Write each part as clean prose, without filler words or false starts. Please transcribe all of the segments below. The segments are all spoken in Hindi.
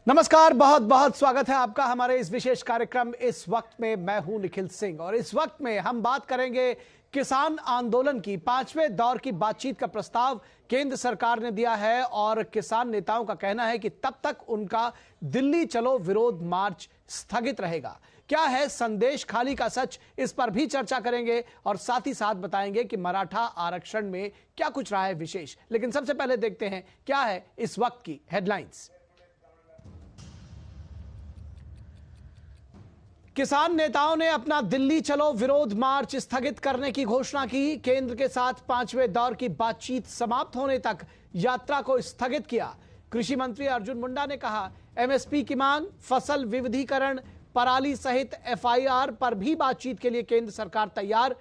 नमस्कार, बहुत बहुत स्वागत है आपका हमारे इस विशेष कार्यक्रम इस वक्त में। मैं हूं निखिल सिंह और इस वक्त में हम बात करेंगे किसान आंदोलन की। 5वें दौर की बातचीत का प्रस्ताव केंद्र सरकार ने दिया है और किसान नेताओं का कहना है कि तब तक उनका दिल्ली चलो विरोध मार्च स्थगित रहेगा। क्या है संदेश खाली का सच, इस पर भी चर्चा करेंगे और साथ ही साथ बताएंगे कि मराठा आरक्षण में क्या कुछ रहा है विशेष। लेकिन सबसे पहले देखते हैं क्या है इस वक्त की हेडलाइंस। किसान नेताओं ने अपना दिल्ली चलो विरोध मार्च स्थगित करने की घोषणा की। केंद्र के साथ 5वें दौर की बातचीत समाप्त होने तक यात्रा को स्थगित किया। कृषि मंत्री अर्जुन मुंडा ने कहा, एमएसपी की मांग, फसल विविधीकरण, पराली सहित एफआईआर पर भी बातचीत के लिए केंद्र सरकार तैयार।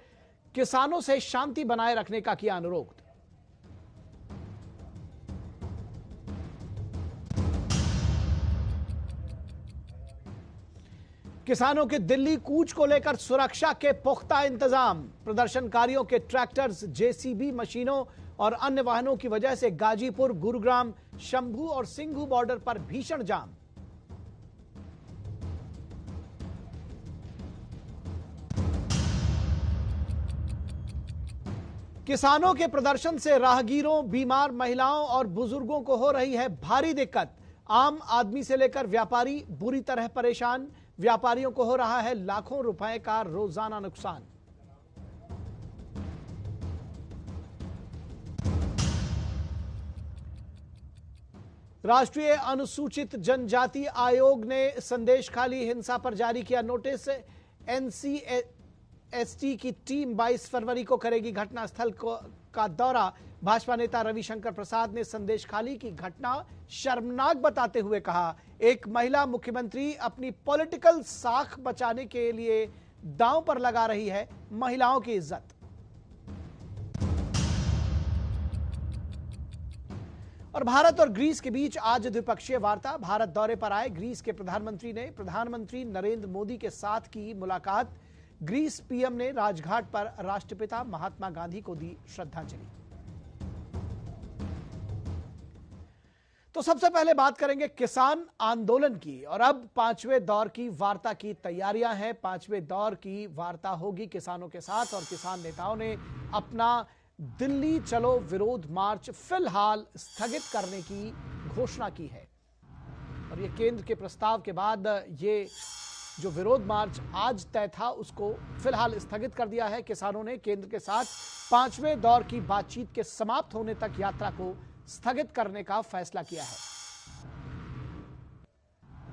किसानों से शांति बनाए रखने का किया अनुरोध। किसानों के दिल्ली कूच को लेकर सुरक्षा के पुख्ता इंतजाम। प्रदर्शनकारियों के ट्रैक्टर्स, जेसीबी मशीनों और अन्य वाहनों की वजह से गाजीपुर, गुरुग्राम, शंभू और सिंघू बॉर्डर पर भीषण जाम। किसानों के प्रदर्शन से राहगीरों, बीमार महिलाओं और बुजुर्गों को हो रही है भारी दिक्कत। आम आदमी से लेकर व्यापारी बुरी तरह परेशान। व्यापारियों को हो रहा है लाखों रुपए का रोजाना नुकसान। राष्ट्रीय अनुसूचित जनजाति आयोग ने संदेश खाली हिंसा पर जारी किया नोटिस। एनसीएसटी की टीम 22 फरवरी को करेगी घटनास्थल का दौरा। भाजपा नेता रविशंकर प्रसाद ने संदेश खाली की घटना शर्मनाक बताते हुए कहा, एक महिला मुख्यमंत्री अपनी पॉलिटिकल साख बचाने के लिए दांव पर लगा रही है महिलाओं की इज्जत। और भारत और ग्रीस के बीच आज द्विपक्षीय वार्ता। भारत दौरे पर आए ग्रीस के प्रधानमंत्री ने प्रधानमंत्री नरेंद्र मोदी के साथ की मुलाकात। ग्रीस पीएम ने राजघाट पर राष्ट्रपिता महात्मा गांधी को दी श्रद्धांजलि। तो सबसे पहले बात करेंगे किसान आंदोलन की। और अब 5वें दौर की वार्ता की तैयारियां हैं। 5वें दौर की वार्ता होगी किसानों के साथ और किसान नेताओं ने अपना दिल्ली चलो विरोध मार्च फिलहाल स्थगित करने की घोषणा की है। और ये केंद्र के प्रस्ताव के बाद ये जो विरोध मार्च आज तय था उसको फिलहाल स्थगित कर दिया है। किसानों ने केंद्र के साथ 5वें दौर की बातचीत के समाप्त होने तक यात्रा को स्थगित करने का फैसला किया है।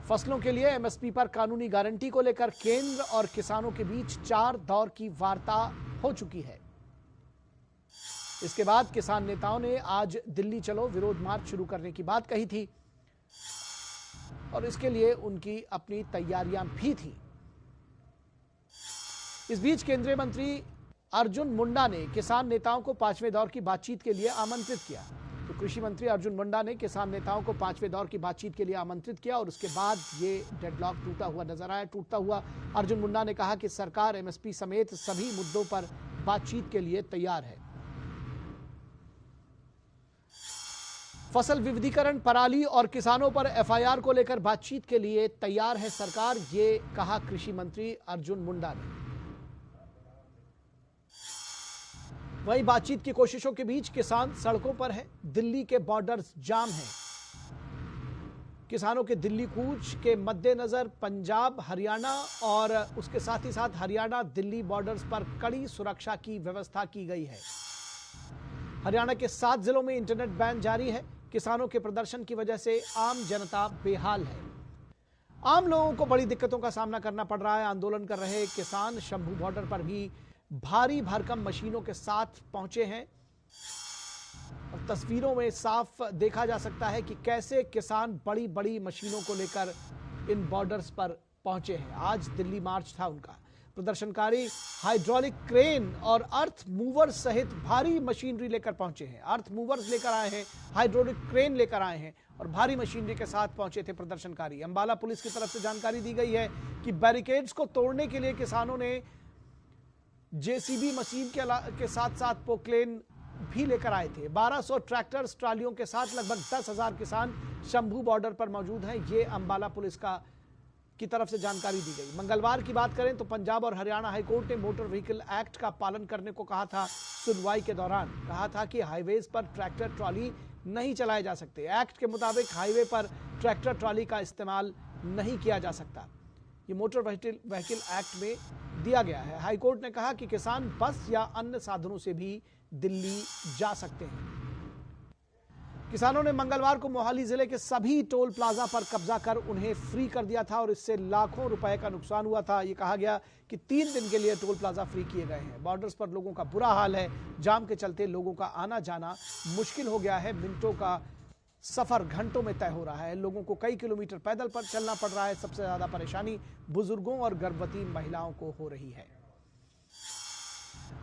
फसलों के लिए एमएसपी पर कानूनी गारंटी को लेकर केंद्र और किसानों के बीच 4 दौर की वार्ता हो चुकी है। इसके बाद किसान नेताओं ने आज दिल्ली चलो विरोध मार्च शुरू करने की बात कही थी और इसके लिए उनकी अपनी तैयारियां भी थी। इस बीच केंद्रीय मंत्री अर्जुन मुंडा ने किसान नेताओं को 5वें दौर की बातचीत के लिए आमंत्रित किया। तो कृषि मंत्री अर्जुन मुंडा ने किसान नेताओं को 5वें दौर की बातचीत के लिए आमंत्रित किया और उसके बाद ये डेडलॉक टूटा हुआ नजर आया। टूटता हुआ अर्जुन मुंडा ने कहा कि सरकार एमएसपी समेत सभी मुद्दों पर बातचीत के लिए तैयार है। फसल विविधीकरण, पराली और किसानों पर एफआईआर को लेकर बातचीत के लिए तैयार है सरकार, ये कहा कृषि मंत्री अर्जुन मुंडा ने। वहीं बातचीत की कोशिशों के बीच किसान सड़कों पर है। दिल्ली के बॉर्डर्स जाम हैं। किसानों के दिल्ली कूच के मद्देनजर पंजाब, हरियाणा और उसके साथ ही साथ हरियाणा दिल्ली बॉर्डर्स पर कड़ी सुरक्षा की व्यवस्था की गई है। हरियाणा के 7 जिलों में इंटरनेट बैन जारी है। किसानों के प्रदर्शन की वजह से आम जनता बेहाल है। आम लोगों को बड़ी दिक्कतों का सामना करना पड़ रहा है। आंदोलन कर रहे किसान शंभू बॉर्डर पर भी भारी भरकम मशीनों के साथ पहुंचे हैं और तस्वीरों में साफ देखा जा सकता है कि कैसे किसान बड़ी बड़ी मशीनों को लेकर इन बॉर्डर्स पर पहुंचे हैं। आज दिल्ली मार्च था उनका। प्रदर्शनकारी हाइड्रोलिक क्रेन और अर्थ मूवर्स सहित भारी मशीनरी लेकर पहुंचे हैं। अर्थ मूवर्स लेकर आए हैं, हाइड्रोलिक क्रेन लेकर आए हैं और भारी मशीनरी के साथ पहुंचे थे प्रदर्शनकारी। अंबाला पुलिस की तरफ से जानकारी दी गई है कि बैरिकेड्स को तोड़ने के लिए किसानों ने जेसीबी मशीन के साथ साथ पोक्लेन भी लेकर आए थे। 1200 ट्रैक्टर्स ट्रालियों के साथ लगभग 10,000 किसान शंभू बॉर्डर पर मौजूद हैं। ये अंबाला पुलिस की तरफ से जानकारी दी गई। मंगलवार की बात करें तो पंजाब और हरियाणा हाईकोर्ट ने मोटर व्हीकल एक्ट का पालन करने को कहा था। सुनवाई के दौरान कहा था कि हाईवेज पर ट्रैक्टर ट्रॉली नहीं चलाए जा सकते। एक्ट के मुताबिक हाईवे पर ट्रैक्टर ट्रॉली का इस्तेमाल नहीं किया जा सकता। ये मोटर व्हीकल एक्ट में दिया गया है। हाईकोर्ट ने कहा कि किसान बस या अन्य साधनों से भी दिल्ली जा सकते हैं। किसानों ने मंगलवार को मोहाली जिले के सभी टोल प्लाजा पर कब्जा कर उन्हें फ्री कर दिया था और इससे लाखों रुपए का नुकसान हुआ था। ये कहा गया कि 3 दिन के लिए टोल प्लाजा फ्री किए गए हैं। बॉर्डर्स पर लोगों का बुरा हाल है। जाम के चलते लोगों का आना जाना मुश्किल हो गया है। मिनटों का सफर घंटों में तय हो रहा है। लोगों को कई किलोमीटर पैदल पर चलना पड़ रहा है। सबसे ज्यादा परेशानी बुजुर्गों और गर्भवती महिलाओं को हो रही है।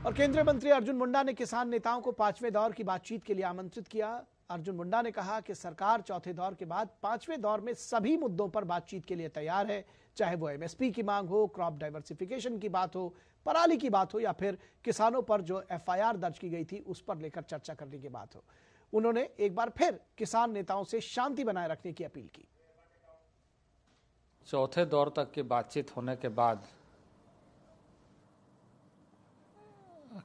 और केंद्रीय मंत्री अर्जुन मुंडा ने किसान नेताओं को 5वें दौर की बातचीत के लिए आमंत्रित किया। अर्जुन मुंडा ने कहा कि सरकार चौथे दौर के बाद 5वें दौर में सभी मुद्दों पर बातचीत के लिए तैयार है, चाहे वो एमएसपी की मांग हो, क्रॉप डाइवर्सिफिकेशन की बात हो, पराली की बात हो या फिर किसानों पर जो एफआईआर दर्ज की गई थी उस पर लेकर चर्चा करने की बात हो। उन्होंने एक बार फिर किसान नेताओं से शांति बनाए रखने की अपील की। चौथे दौर तक की बातचीत होने के बाद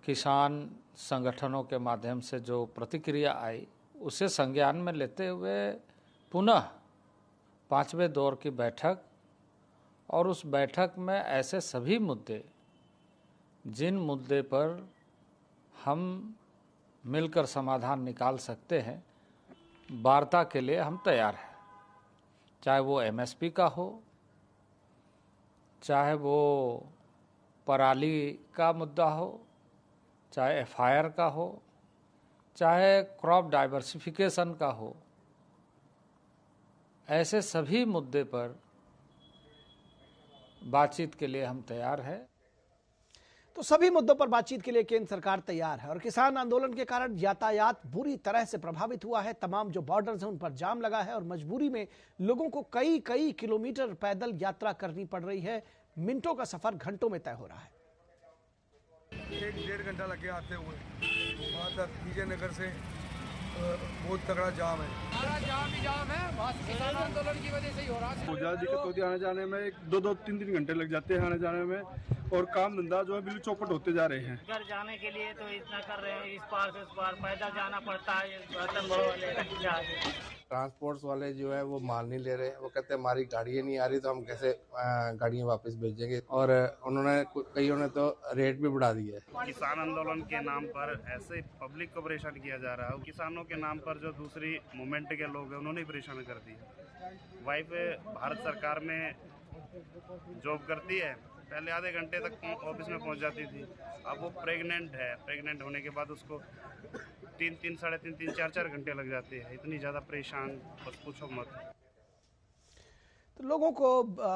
किसान संगठनों के माध्यम से जो प्रतिक्रिया आई उसे संज्ञान में लेते हुए पुनः 5वें दौर की बैठक और उस बैठक में ऐसे सभी मुद्दे जिन मुद्दे पर हम मिलकर समाधान निकाल सकते हैं, वार्ता के लिए हम तैयार हैं। चाहे वो एमएसपी का हो, चाहे वो पराली का मुद्दा हो, चाहे एफआईआर का हो, चाहे क्रॉप डाइवर्सिफिकेशन का हो, ऐसे सभी मुद्दे पर बातचीत के लिए हम तैयार हैं। तो सभी मुद्दों पर बातचीत के लिए केंद्र सरकार तैयार है। और किसान आंदोलन के कारण यातायात बुरी तरह से प्रभावित हुआ है। तमाम जो बॉर्डर्स हैं उन पर जाम लगा है और मजबूरी में लोगों को कई किलोमीटर पैदल यात्रा करनी पड़ रही है। मिनटों का सफर घंटों में तय हो रहा है। 1-1.5 घंटा लगे आते हुए वहाँ तक विजयनगर से बहुत तगड़ा जाम है। सारा जाम ही जाम है, किसान आंदोलन की वजह से ही हो रहा है। बहुत ज़्यादा दिक्कत होती है। आने जाने में 2-3 घंटे लग जाते हैं आने जाने में, और काम धंधा जो है बिल्कुल चौपट होते जा रहे हैं। घर जाने के लिए तो इतना कर रहे हैं, इस पार से उस पार पैदल जाना पड़ता है। ट्रांसपोर्ट्स वाले जो है वो माल नहीं ले रहे। वो कहते हैं हमारी गाड़ियाँ नहीं आ रही तो हम कैसे गाड़ियाँ वापस भेजेंगे, और उन्होंने कईयों ने तो रेट भी बढ़ा दिया है। किसान आंदोलन के नाम पर ऐसे पब्लिक को परेशान किया जा रहा है। किसानों के नाम पर जो दूसरी मूवमेंट के लोग हैं उन्होंने परेशान कर दिया। वाइफ भारत सरकार में जॉब करती है, पहले आधे घंटे तक ऑफिस में पहुंच जाती थी। अब वो प्रेग्नेंट है, प्रेग्नेंट होने के बाद उसको 3-3, 3.5, 4 घंटे लग जाते हैं। इतनी ज़्यादा परेशान, बस पूछो मत। तो लोगों को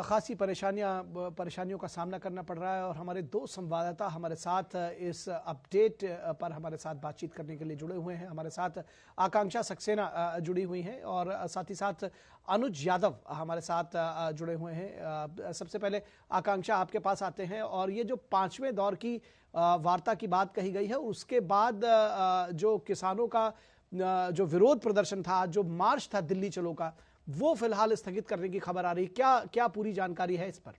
खासी परेशानियों का सामना करना पड़ रहा है। और हमारे 2 संवाददाता हमारे साथ इस अपडेट पर हमारे साथ बातचीत करने के लिए जुड़े हुए हैं। हमारे साथ आकांक्षा सक्सेना जुड़ी हुई हैं और साथ ही साथ अनुज यादव हमारे साथ जुड़े हुए हैं। सबसे पहले आकांक्षा, आपके पास आते हैं। और ये जो 5वें दौर की वार्ता की बात कही गई है, उसके बाद जो किसानों का जो विरोध प्रदर्शन था, जो मार्च था दिल्ली चलो का, वो फिलहाल स्थगित करने की खबर आ रही है। क्या पूरी जानकारी है इस पर?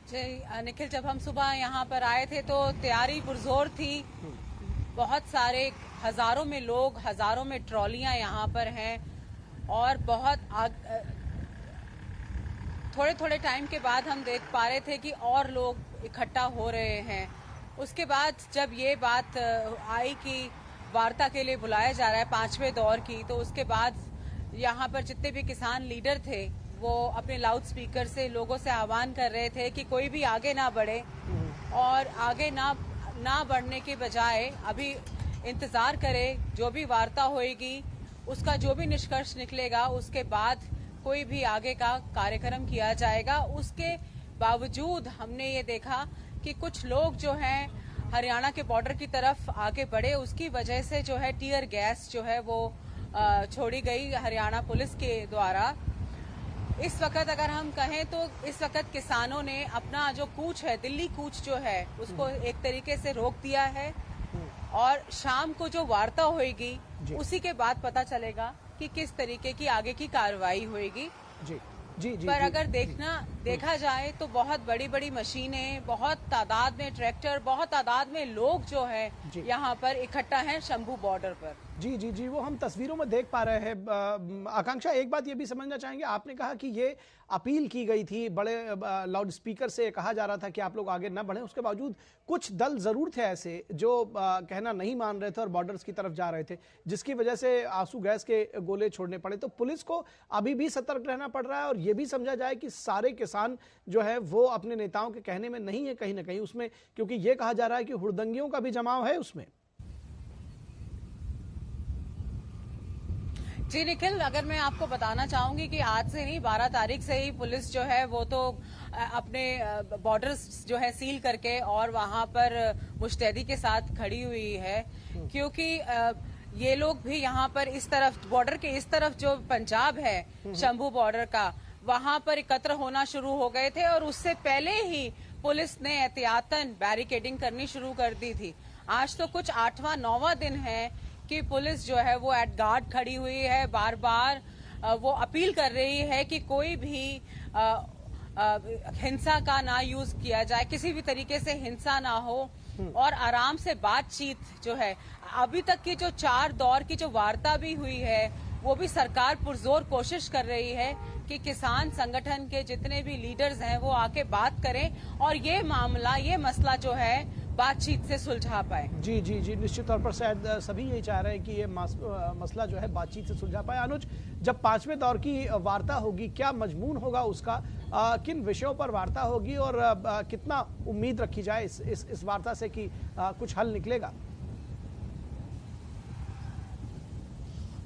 जी निखिल, जब हम सुबह यहाँ पर आए थे तो तैयारी पुरजोर थी। बहुत सारे हजारों में लोग, हजारों में ट्रॉलियां यहाँ पर हैं और बहुत थोड़े टाइम के बाद हम देख पा रहे थे कि और लोग इकट्ठा हो रहे हैं। उसके बाद जब ये बात आई कि वार्ता के लिए बुलाया जा रहा है 5वें दौर की, तो उसके बाद यहाँ पर जितने भी किसान लीडर थे वो अपने लाउड स्पीकर से लोगों से आह्वान कर रहे थे कि कोई भी आगे ना बढ़े और आगे ना बढ़ने के बजाय अभी इंतजार करे। जो भी वार्ता होएगी उसका जो भी निष्कर्ष निकलेगा उसके बाद कोई भी आगे का कार्यक्रम किया जाएगा। उसके बावजूद हमने ये देखा कि कुछ लोग जो हैं हरियाणा के बॉर्डर की तरफ आगे बढ़े। उसकी वजह से जो है टीयर गैस जो है वो छोड़ी गई हरियाणा पुलिस के द्वारा। इस वक्त अगर हम कहें तो इस वक्त किसानों ने अपना जो कूच है, दिल्ली कूच जो है, उसको एक तरीके से रोक दिया है और शाम को जो वार्ता होगी उसी के बाद पता चलेगा कि किस तरीके की आगे की कार्रवाई होगी। जी, पर अगर देखा जाए तो बहुत बड़ी बड़ी मशीनें, बहुत तादाद में ट्रैक्टर, बहुत तादाद में लोग जो है यहाँ पर इकट्ठा हैं शंभू बॉर्डर पर। जी, वो हम तस्वीरों में देख पा रहे हैं। आकांक्षा, एक बात ये भी समझना चाहेंगे, आपने कहा कि ये अपील की गई थी, बड़े लाउड स्पीकर से कहा जा रहा था कि आप लोग आगे न बढ़ें, उसके बावजूद कुछ दल जरूर थे ऐसे जो कहना नहीं मान रहे थे और बॉर्डर्स की तरफ जा रहे थे, जिसकी वजह से आंसू गैस के गोले छोड़ने पड़े। तो पुलिस को अभी भी सतर्क रहना पड़ रहा है और ये भी समझा जाए कि सारे किसान जो है वो अपने नेताओं के कहने में नहीं है कहीं ना कहीं उसमें, क्योंकि ये कहा जा रहा है कि हुड़दंगियों का भी जमाव है उसमें। जी निखिल, अगर मैं आपको बताना चाहूंगी कि आज से नहीं 12 तारीख से ही पुलिस जो है वो तो अपने बॉर्डर्स जो है सील करके और वहां पर मुस्तैदी के साथ खड़ी हुई है, क्योंकि ये लोग भी यहाँ पर इस तरफ बॉर्डर के इस तरफ जो पंजाब है शंभू बॉर्डर का, वहां पर एकत्र होना शुरू हो गए थे और उससे पहले ही पुलिस ने एहतियातन बैरिकेडिंग करनी शुरू कर दी थी। आज तो कुछ 8वां 9वां दिन है कि पुलिस जो है वो एट गार्ड खड़ी हुई है, बार बार वो अपील कर रही है कि कोई भी हिंसा का ना यूज किया जाए, किसी भी तरीके से हिंसा ना हो और आराम से बातचीत जो है। अभी तक की जो 4 दौर की जो वार्ता भी हुई है वो भी सरकार पुरजोर कोशिश कर रही है कि किसान संगठन के जितने भी लीडर्स हैं वो आके बात करें और ये मामला, ये मसला जो है बातचीत से सुलझा पाए। जी, निश्चित तौर पर शायद सभी यही चाह रहे हैं कि ये मसला जो है बातचीत से सुलझा पाए। अनुज, जब 5वें दौर की वार्ता होगी, क्या मजमून होगा उसका, किन विषयों पर वार्ता होगी और कितना उम्मीद रखी जाए इस वार्ता से कि कुछ हल निकलेगा?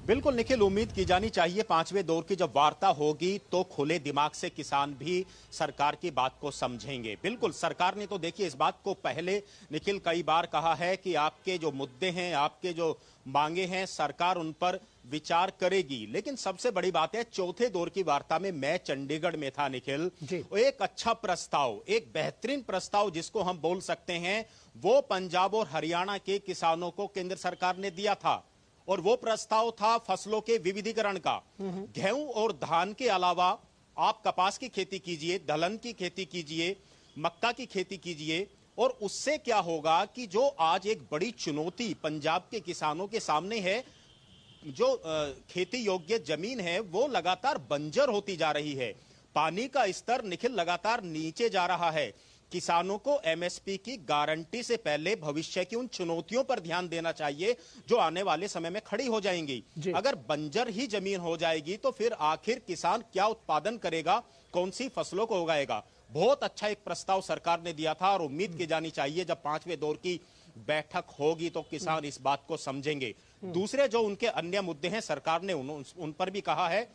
बिल्कुल निखिल, उम्मीद की जानी चाहिए 5वें दौर की जब वार्ता होगी तो खुले दिमाग से किसान भी सरकार की बात को समझेंगे। बिल्कुल, सरकार ने तो देखिए इस बात को पहले निखिल कई बार कहा है कि आपके जो मुद्दे हैं, आपके जो मांगे हैं, सरकार उन पर विचार करेगी। लेकिन सबसे बड़ी बात है, चौथे दौर की वार्ता में मैं चंडीगढ़ में था निखिल, एक अच्छा प्रस्ताव, एक बेहतरीन प्रस्ताव जिसको हम बोल सकते हैं, वो पंजाब और हरियाणा के किसानों को केंद्र सरकार ने दिया था और वो प्रस्ताव था फसलों के विविधीकरण का। गेहूं और धान के अलावा आप कपास की खेती कीजिए, दलहन की खेती कीजिए, मक्का की खेती कीजिए और उससे क्या होगा कि जो आज एक बड़ी चुनौती पंजाब के किसानों के सामने है, जो खेती योग्य जमीन है वो लगातार बंजर होती जा रही है, पानी का स्तर निखिल लगातार नीचे जा रहा है। किसानों को एमएसपी की गारंटी से पहले भविष्य की उन चुनौतियों पर ध्यान देना चाहिए जो आने वाले समय में खड़ी हो जाएंगी। अगर बंजर ही जमीन हो जाएगी तो फिर आखिर किसान क्या उत्पादन करेगा, कौन सी फसलों को उगाएगा। बहुत अच्छा एक प्रस्ताव सरकार ने दिया था और उम्मीद की जानी चाहिए जब 5वें दौर की बैठक होगी तो किसान इस बात को समझेंगे। दूसरे जो उनके अन्य मुद्दे हैं, सरकार ने उन पर भी कहा है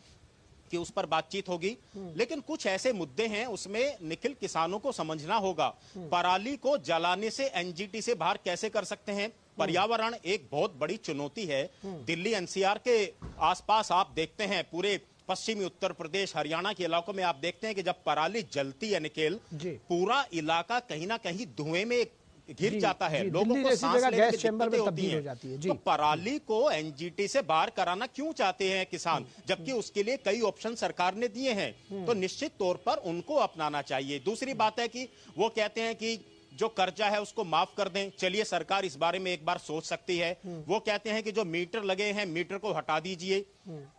कि उस पर बातचीत होगी, लेकिन कुछ ऐसे मुद्दे हैं उसमें निखिल किसानों को समझना होगा। पराली को जलाने से एनजीटी से बाहर कैसे कर सकते हैं, पर्यावरण एक बहुत बड़ी चुनौती है। दिल्ली एनसीआर के आसपास आप देखते हैं, पूरे पश्चिमी उत्तर प्रदेश हरियाणा के इलाकों में आप देखते हैं कि जब पराली जलती है निखिल, पूरा इलाका कहीं ना कहीं धुएं में घिर जाता है, लोगों को सांस लेने में दिक्कतें होती हैं। तो पराली को एनजीटी से बाहर कराना क्यों चाहते हैं किसान, जबकि उसके लिए कई ऑप्शन सरकार ने दिए हैं, तो निश्चित तौर पर उनको अपनाना चाहिए। दूसरी बात है कि वो कहते हैं कि जो कर्जा है उसको माफ कर दें। चलिए, सरकार इस बारे में एक बार सोच सकती है। वो कहते हैं कि जो मीटर लगे हैं मीटर को हटा दीजिए।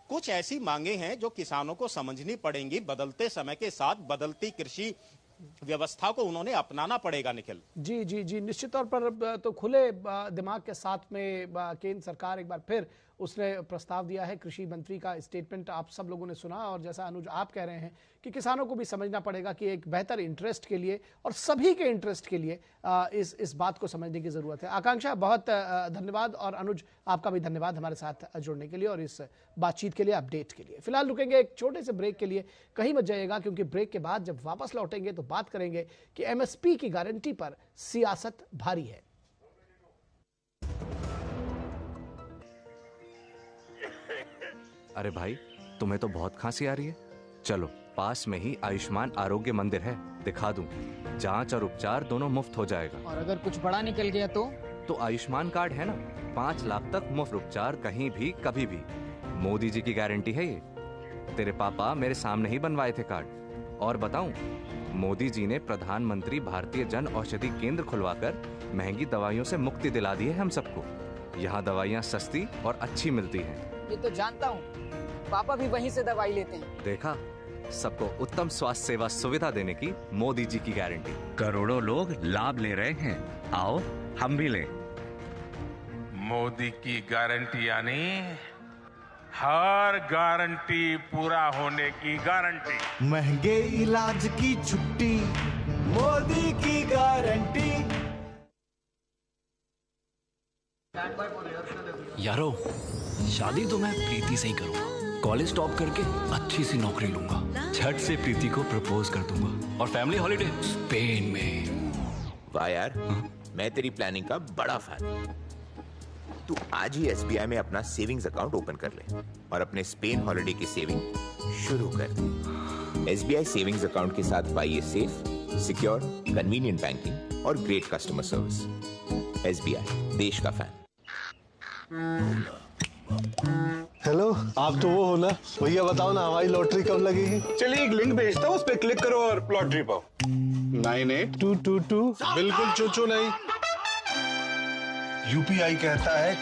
कुछ ऐसी मांगे हैं जो किसानों को समझनी पड़ेंगी। बदलते समय के साथ बदलती कृषि व्यवस्था को उन्होंने अपनाना पड़ेगा निखिल। जी, निश्चित तौर पर तो खुले दिमाग के साथ में केंद्र सरकार एक बार फिर उसने प्रस्ताव दिया है। कृषि मंत्री का स्टेटमेंट आप सब लोगों ने सुना और जैसा अनुज आप कह रहे हैं कि किसानों को भी समझना पड़ेगा कि एक बेहतर इंटरेस्ट के लिए और सभी के इंटरेस्ट के लिए इस बात को समझने की जरूरत है। आकांक्षा, बहुत धन्यवाद और अनुज आपका भी धन्यवाद हमारे साथ जुड़ने के लिए और इस बातचीत के लिए, अपडेट के लिए। फिलहाल रुकेंगे एक छोटे से ब्रेक के लिए, कहीं मत जाइएगा क्योंकि ब्रेक के बाद जब वापस लौटेंगे तो बात करेंगे कि एमएसपी की गारंटी पर सियासत भारी है। अरे भाई, तुम्हें तो बहुत खांसी आ रही है, चलो पास में ही आयुष्मान आरोग्य मंदिर है, दिखा दूं। जांच और उपचार दोनों मुफ्त हो जाएगा। और अगर कुछ बड़ा निकल गया तो आयुष्मान कार्ड है ना, 5 लाख तक मुफ्त उपचार कहीं भी कभी भी। मोदी जी की गारंटी है ये। तेरे पापा मेरे सामने ही बनवाए थे कार्ड। और बताऊं, मोदी जी ने प्रधानमंत्री भारतीय जन औषधि केंद्र खुलवाकर महंगी दवाइयों से मुक्ति दिला दी है हम सबको। यहाँ दवाइयाँ सस्ती और अच्छी मिलती हैं। ये तो जानता हूँ, पापा भी वहीं से दवाई लेते हैं। देखा, सबको उत्तम स्वास्थ्य सेवा सुविधा देने की मोदी जी की गारंटी। करोड़ों लोग लाभ ले रहे हैं, आओ हम भी लें। मोदी की गारंटी यानी हर गारंटी पूरा होने की गारंटी। महंगे इलाज की छुट्टी, मोदी की गारंटी। यारो, शादी तो मैं प्रीति से ही करूंगा। कॉलेज टॉप करके अच्छी सी नौकरी लूंगा, झट से प्रीति को प्रपोज कर दूंगा और फैमिली हॉलिडे स्पेन में। वाह यार, मैं तेरी प्लानिंग का बड़ा फैन। तू आज ही SBI में अपना सेविंग्स अकाउंट ओपन कर ले और अपने स्पेन हॉलिडे की सेविंग शुरू कर दे। SBI सेविंग्स अकाउंट के साथ पाइए सेफ, सिक्योर, कन्वीनियंट बैंकिंग और ग्रेट कस्टमर सर्विस। SBI, देश का फैन। हेलो, आप तो वो हो ना भैया, बताओ ना हमारी लॉटरी कब लगेगी? चलिए एक लिंक भेजता हूँ, उस पर क्लिक करो और लॉटरी पाओ। 98222। बिल्कुल चूचू नहीं। UPI कहता है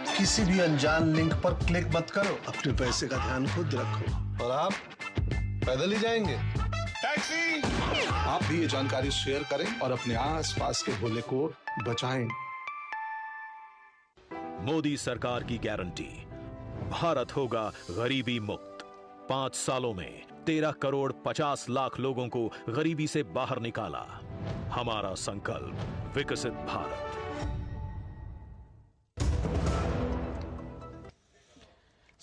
किसी भी अनजान लिंक पर क्लिक मत करो, अपने पैसे का ध्यान खुद रखो। और आप पैदल ही जाएंगे? टैक्सी! आप भी ये जानकारी शेयर करें और अपने आसपास के भोले को बचाएं। मोदी सरकार की गारंटी, भारत होगा गरीबी मुक्त। 5 सालों में 13 करोड़ 50 लाख लोगों को गरीबी से बाहर निकाला। हमारा संकल्प, विकसित भारत।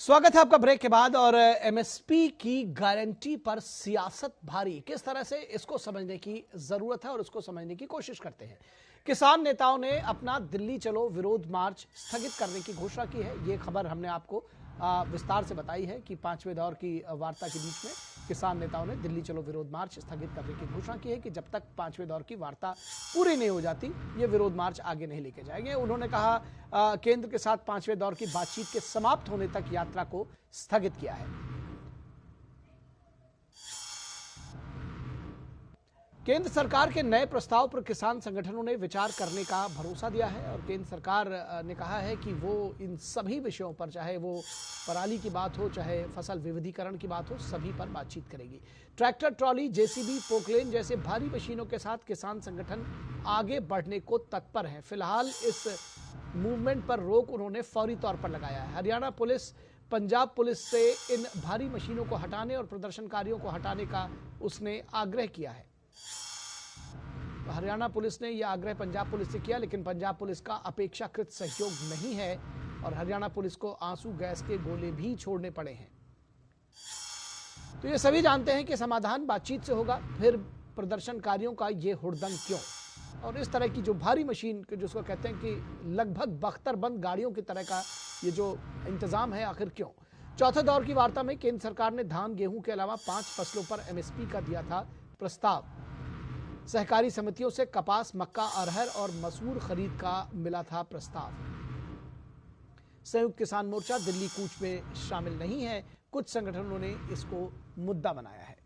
स्वागत है आपका ब्रेक के बाद। और MSP की गारंटी पर सियासत भारी, किस तरह से इसको समझने की जरूरत है और इसको समझने की कोशिश करते हैं। किसान नेताओं ने अपना दिल्ली चलो विरोध मार्च स्थगित करने की घोषणा की है। ये खबर हमने आपको विस्तार से बताई है कि 5वें दौर की वार्ता के बीच में किसान नेताओं ने दिल्ली चलो विरोध मार्च स्थगित करने की घोषणा की है कि जब तक 5वें दौर की वार्ता पूरी नहीं हो जाती ये विरोध मार्च आगे नहीं लेके जाएंगे। उन्होंने कहा केंद्र के साथ 5वें दौर की बातचीत के समाप्त होने तक यात्रा को स्थगित किया है। केंद्र सरकार के नए प्रस्ताव पर किसान संगठनों ने विचार करने का भरोसा दिया है और केंद्र सरकार ने कहा है कि वो इन सभी विषयों पर, चाहे वो पराली की बात हो, चाहे फसल विविधीकरण की बात हो, सभी पर बातचीत करेगी। ट्रैक्टर, ट्रॉली, JCB, पोकलेन जैसे भारी मशीनों के साथ किसान संगठन आगे बढ़ने को तत्पर हैं। फिलहाल इस मूवमेंट पर रोक उन्होंने फौरी तौर पर लगाया है। हरियाणा पुलिस, पंजाब पुलिस से इन भारी मशीनों को हटाने और प्रदर्शनकारियों को हटाने का उसने आग्रह किया है। हरियाणा पुलिस ने यह आग्रह पंजाब पुलिस से किया, लेकिन पंजाब पुलिस का अपेक्षाकृत सहयोग नहीं है और हरियाणा पुलिस को आंसू गैस के गोले भी छोड़ने पड़े हैं। तो ये सभी जानते हैं कि समाधान बातचीत से होगा, फिर प्रदर्शनकारियों का ये हुड़दंग क्यों? और इस तरह की जो भारी मशीन जिसको कहते हैं कि लगभग बख्तरबंद गाड़ियों की तरह का ये जो इंतजाम है, आखिर क्यों? चौथे दौर की वार्ता में केंद्र सरकार ने धान, गेहूं के अलावा 5 फसलों पर MSP का दिया था प्रस्ताव। सहकारी समितियों से कपास, मक्का, अरहर और मसूर खरीद का मिला था प्रस्ताव। संयुक्त किसान मोर्चा दिल्ली कूच में शामिल नहीं है, कुछ संगठनों ने इसको मुद्दा बनाया है।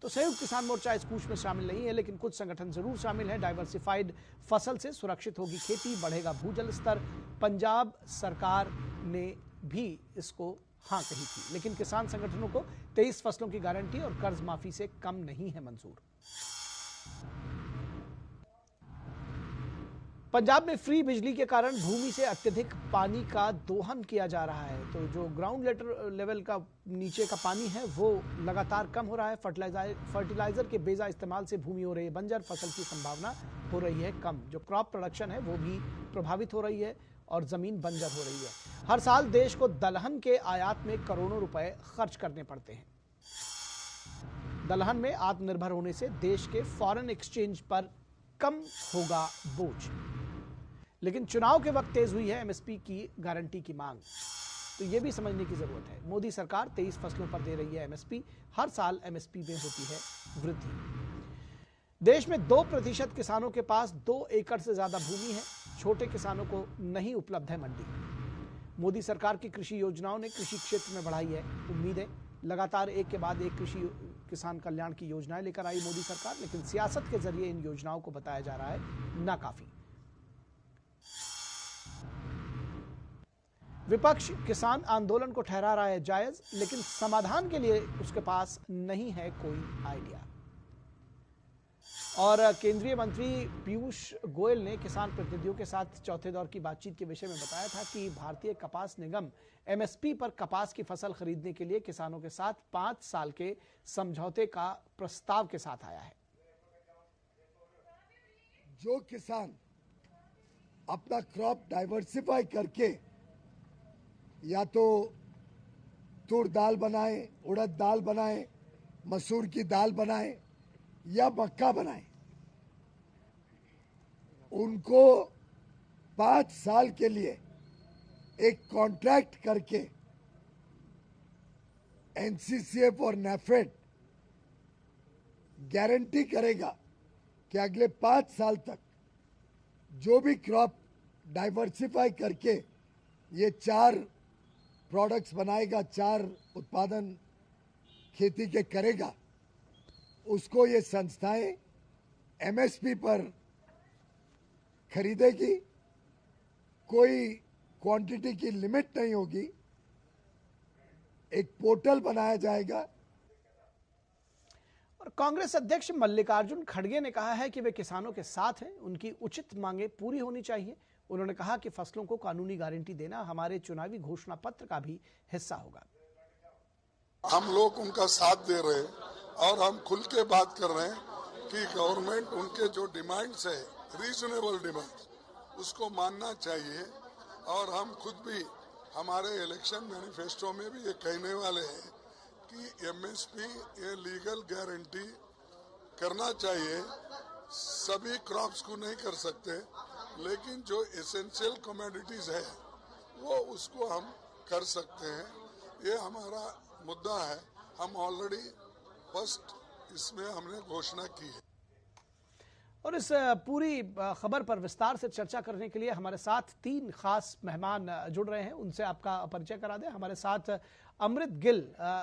तो संयुक्त किसान मोर्चा इस कूच में शामिल नहीं है, लेकिन कुछ संगठन जरूर शामिल है। डाइवर्सिफाइड फसल से सुरक्षित होगी खेती, बढ़ेगा भूजल स्तर। पंजाब सरकार ने भी इसको हाँ कही थी, लेकिन किसान संगठनों को 23 फसलों की गारंटी और कर्ज माफी से कम नहीं है मंजूर। पंजाब में फ्री बिजली के कारण भूमि से अत्यधिक पानी का दोहन किया जा रहा है। तो जो ग्राउंड लेवल का नीचे का पानी है वो लगातार कम हो रहा है। फर्टिलाइजर के बेजा इस्तेमाल से भूमि हो रही है बंजर, फसल की संभावना हो रही है कम। जो क्रॉप प्रोडक्शन है वो भी प्रभावित हो रही है और जमीन बंजर हो रही है। हर साल देश को दलहन के आयात में करोड़ों रुपए खर्च करने पड़ते हैं। दलहन में आत्मनिर्भर होने से देश के फॉरेन एक्सचेंज पर कम होगा बोझ। लेकिन चुनाव के वक्त तेज हुई है MSP की गारंटी की मांग। तो ये भी समझने की जरूरत है। मोदी सरकार 23 फसलों पर दे रही है एमएसपी। हर साल एमएसपी में होती है वृद्धि। देश में 2% किसानों के पास 2 एकड़ से ज्यादा भूमि है। छोटे किसानों को नहीं उपलब्ध है मंडी। मोदी सरकार की कृषि योजनाओं ने कृषि क्षेत्र में बढ़ाई है उम्मीदें। लगातार एक के बाद एक कृषि किसान कल्याण की योजनाएं लेकर आई मोदी सरकार, लेकिन सियासत के जरिए इन योजनाओं को बताया जा रहा है नाकाफी। विपक्ष किसान आंदोलन को ठहरा रहा है जायज, लेकिन समाधान के लिए उसके पास नहीं है कोई आइडिया। और केंद्रीय मंत्री पीयूष गोयल ने किसान प्रतिनिधियों के साथ चौथे दौर की बातचीत के विषय में बताया था कि भारतीय कपास निगम एमएसपी पर कपास की फसल खरीदने के लिए किसानों के साथ 5 साल के समझौते का प्रस्ताव के साथ आया है। जो किसान अपना क्रॉप डाइवर्सिफाई करके या तो तूर दाल बनाए, उड़द दाल बनाए, मसूर की दाल बनाए या मक्का बनाए, उनको 5 साल के लिए एक कॉन्ट्रैक्ट करके एनसीसीएफ और नैफेड गारंटी करेगा कि अगले 5 साल तक जो भी क्रॉप डाइवर्सिफाई करके ये 4 प्रोडक्ट्स बनाएगा, 4 उत्पादन खेती के करेगा, उसको ये संस्थाएं एमएसपी पर खरीदेगी। कोई क्वांटिटी की लिमिट नहीं होगी। एक पोर्टल बनाया जाएगा। और कांग्रेस अध्यक्ष मल्लिकार्जुन खड़गे ने कहा है कि वे किसानों के साथ हैं, उनकी उचित मांगें पूरी होनी चाहिए। उन्होंने कहा कि फसलों को कानूनी गारंटी देना हमारे चुनावी घोषणा पत्र का भी हिस्सा होगा। हम लोग उनका साथ दे रहे हैं और हम खुल के बात कर रहे हैं कि गवर्नमेंट उनके जो डिमांड्स है, रीजनेबल डिमांड्स, उसको मानना चाहिए। और हम खुद भी हमारे इलेक्शन मैनिफेस्टो में भी ये कहने वाले हैं कि एमएसपी ये लीगल गारंटी करना चाहिए। सभी क्रॉप्स को नहीं कर सकते, लेकिन जो एसेंशियल कमोडिटीज है वो उसको हम कर सकते हैं। ये हमारा मुद्दा है। हम ऑलरेडी फर्स्ट इसमें हमने घोषणा की है। और इस पूरी खबर पर विस्तार से चर्चा करने के लिए हमारे साथ 3 खास मेहमान जुड़ रहे हैं। उनसे आपका परिचय करा दें। हमारे साथ अमृत गिल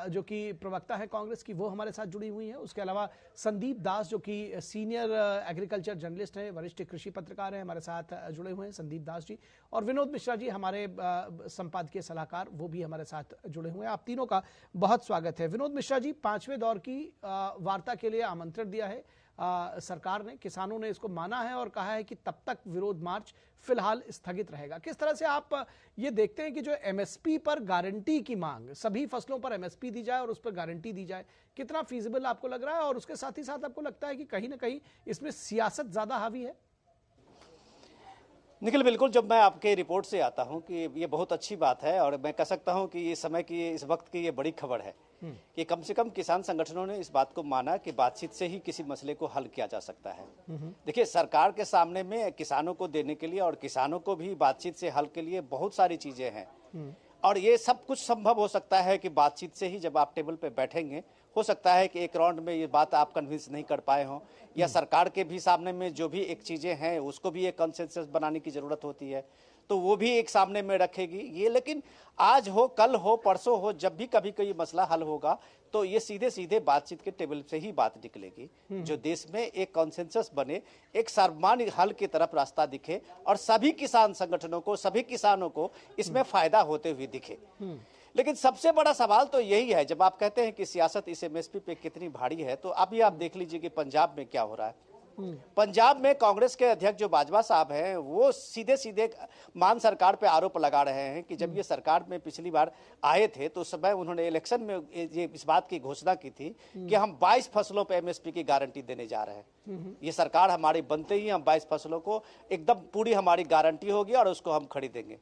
जो कि प्रवक्ता है कांग्रेस की, वो हमारे साथ जुड़ी हुई हैं। उसके अलावा संदीप दास जो कि सीनियर एग्रीकल्चर जर्नलिस्ट हैं, वरिष्ठ कृषि पत्रकार हैं, हमारे साथ जुड़े हुए हैं संदीप दास जी। और विनोद मिश्रा जी हमारे संपादकीय सलाहकार, वो भी हमारे साथ जुड़े हुए हैं। आप तीनों का बहुत स्वागत है। विनोद मिश्रा जी, 5वें दौर की वार्ता के लिए आमंत्रण दिया है सरकार ने। किसानों ने इसको माना है और कहा है कि तब तक विरोध मार्च फिलहाल स्थगित रहेगा। किस तरह से आप ये देखते हैं कि जो एमएसपी पर गारंटी की मांग, सभी फसलों पर एमएसपी दी जाए और उस पर गारंटी दी जाए, कितना फीजिबल आपको लग रहा है? और उसके साथ ही साथ आपको लगता है कि कहीं ना कहीं इसमें सियासत ज्यादा हावी है? निखिल, बिल्कुल। जब मैं आपके रिपोर्ट से आता हूं कि ये बहुत अच्छी बात है और मैं कह सकता हूं कि ये समय की, इस वक्त की ये बड़ी खबर है कि कम से कम किसान संगठनों ने इस बात को माना कि बातचीत से ही किसी मसले को हल किया जा सकता है। देखिए, सरकार के सामने में किसानों को देने के लिए और किसानों को भी बातचीत से हल के लिए बहुत सारी चीजें हैं और ये सब कुछ संभव हो सकता है कि बातचीत से ही जब आप टेबल पे बैठेंगे, हो सकता है कि एक राउंड में ये बात आप कन्विंस नहीं कर पाए हों या सरकार के भी सामने में जो भी एक चीजें हैं उसको भी एक कंसेंसस बनाने की जरूरत होती है, तो वो भी एक सामने में रखेगी ये। लेकिन आज हो, कल हो, परसों हो, जब भी कभी कोई मसला हल होगा तो ये सीधे सीधे बातचीत के टेबल से ही बात निकलेगी, जो देश में एक कंसेंसस बने, एक सर्वमान्य हल की तरफ रास्ता दिखे और सभी किसान संगठनों को, सभी किसानों को इसमें फायदा होते हुए दिखे। लेकिन सबसे बड़ा सवाल तो यही है, जब आप कहते हैं कि सियासत इस एमएसपी पे कितनी भारी है, तो अभी आप देख लीजिए कि पंजाब में क्या हो रहा है। पंजाब में कांग्रेस के अध्यक्ष जो बाजवा साहब हैं, वो सीधे सीधे मान सरकार पे आरोप लगा रहे हैं कि जब ये सरकार में पिछली बार आए थे तो उस समय उन्होंने इलेक्शन में ये इस बात की घोषणा की थी कि हम 22 फसलों पे एमएसपी की गारंटी देने जा रहे हैं। ये सरकार हमारी बनते ही हम 22 फसलों को एकदम पूरी हमारी गारंटी होगी और उसको हम खरीदेंगे।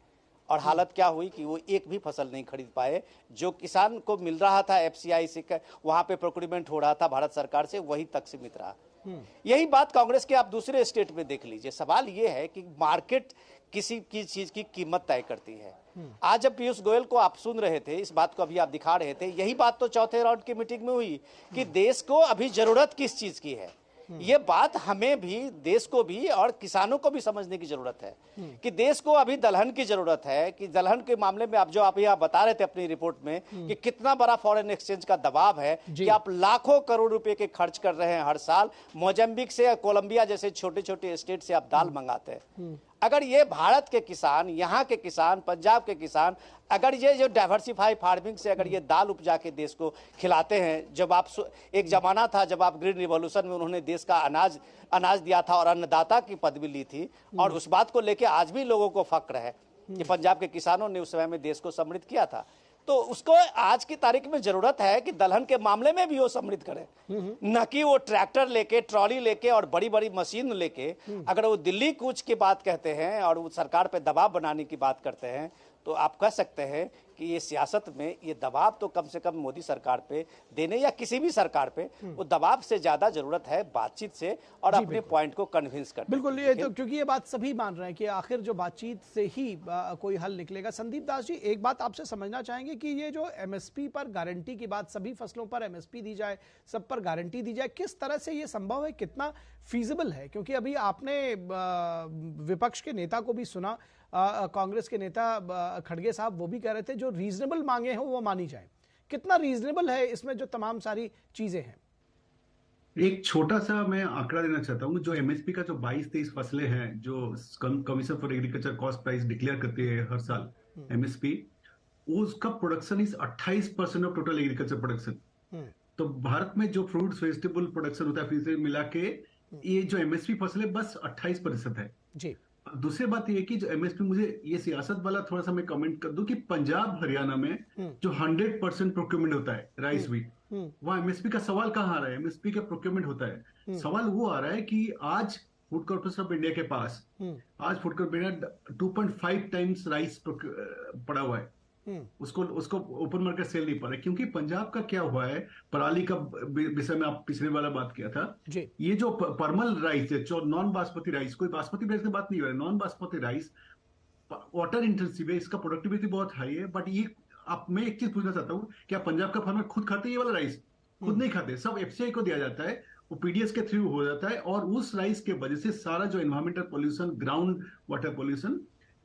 और हालत क्या हुई कि वो एक भी फसल नहीं खरीद पाए। जो किसान को मिल रहा था एफसीआई से, वहां पे प्रोक्यूरमेंट हो रहा था भारत सरकार से, वही तक सीमित रहा। यही बात कांग्रेस के आप दूसरे स्टेट में देख लीजिए। सवाल ये है कि मार्केट किसी की चीज की कीमत तय करती है। आज जब पीयूष गोयल को आप सुन रहे थे, इस बात को अभी आप दिखा रहे थे, यही बात तो चौथे राउंड की मीटिंग में हुई कि देश को अभी जरूरत किस चीज की है। ये बात हमें भी, देश को भी और किसानों को भी समझने की जरूरत है कि देश को अभी दलहन की जरूरत है। कि दलहन के मामले में आप यहाँ बता रहे थे अपनी रिपोर्ट में कि कितना बड़ा फॉरेन एक्सचेंज का दबाव है कि आप लाखों करोड़ रुपए के खर्च कर रहे हैं हर साल। मोजाम्बिक से, कोलंबिया जैसे छोटे छोटे स्टेट से आप दाल मंगाते हैं। अगर ये भारत के किसान, यहाँ के किसान, पंजाब के किसान, अगर ये जो डाइवर्सिफाई फार्मिंग से अगर ये दाल उपजा के देश को खिलाते हैं, जब आप एक जमाना था जब आप ग्रीन रिवॉल्यूशन में उन्होंने देश का अनाज दिया था और अन्नदाता की पदवी ली थी, और उस बात को लेके आज भी लोगों को फक्र है कि पंजाब के किसानों ने उस समय में देश को समृद्ध किया था। तो उसको आज की तारीख में जरूरत है कि दलहन के मामले में भी वो समृद्ध करे, न कि वो ट्रैक्टर लेके, ट्रॉली लेके और बड़ी बड़ी मशीन लेके अगर वो दिल्ली कूच की बात कहते हैं और वो सरकार पे दबाव बनाने की बात करते हैं, तो आप कह सकते हैं कि ये सियासत में ये दबाव तो कम से कम मोदी सरकार पे देने या किसी भी सरकार पे वो दबाव से ज्यादा जरूरत है बातचीत से और अपने पॉइंट को कन्विंस करने। बिल्कुल, ये तो क्योंकि ये बात सभी मान रहे हैं कि आखिर जो बातचीत से ही कोई हल निकलेगा। संदीप दास जी, एक बात आपसे समझना चाहेंगे कि ये जो एमएसपी पर गारंटी की बात, सभी फसलों पर एमएसपी दी जाए, सब पर गारंटी दी जाए, किस तरह से ये संभव है, कितना फीजिबल है? क्योंकि अभी आपने विपक्ष के नेता को भी सुना, कांग्रेस के नेता खड़गे साहब वो भी कह रहे थे जो रीजनेबल मांगे हो वो मानी जाए। कितना रीजनेबल है इसमें जो तमाम सारी चीजें हैं? एक छोटा सा मैं आंकड़ा देना चाहता हूँ। जो एमएसपी का जो 22-23 फसलें हैं जो commission for agriculture cost price declare करती है हर साल एमएसपी, उसका production is 28% of total agriculture production. तो भारत में जो फ्रूट्स वेजिटेबल प्रोडक्शन होता है फिर से मिला के ये जो एमएसपी फसलें बस 28% है जी। दूसरी बात ये कि जो एमएसपी, मुझे ये सियासत वाला थोड़ा सा मैं कमेंट कर दूं कि पंजाब हरियाणा में जो 100% प्रोक्योरमेंट होता है राइस व्हीट, वहां एमएसपी का सवाल कहाँ आ रहा है? एमएसपी का प्रोक्योरमेंट होता है। सवाल वो आ रहा है कि आज फूड कॉर्पोरेशन ऑफ इंडिया के पास आज फूड कॉर्पोरेशन 2.5 टाइम्स राइस पड़ा हुआ है, उसको ओपन मार्केट सेल नहीं पा रहा है। क्योंकि पंजाब का क्या हुआ है, पराली का विषय में आप पिछले वाला बात किया था, ये जो परमल राइस है, जो नॉन बासमती राइस, कोई बासमती राइस की बात नहीं हो रहा है, non basmati rice water intensive है, इसका प्रोडक्टिविटी बहुत हाई है। बट ये मैं एक चीज पूछना चाहता हूँ, क्या पंजाब का फार्मर खुद खाते हैं ये वाला राइस? खुद नहीं खाते, सब एफसीआई को दिया जाता है, वो पीडीएस के थ्रू हो जाता है, और उस राइस के वजह से सारा जो environmental pollution, ground water pollution.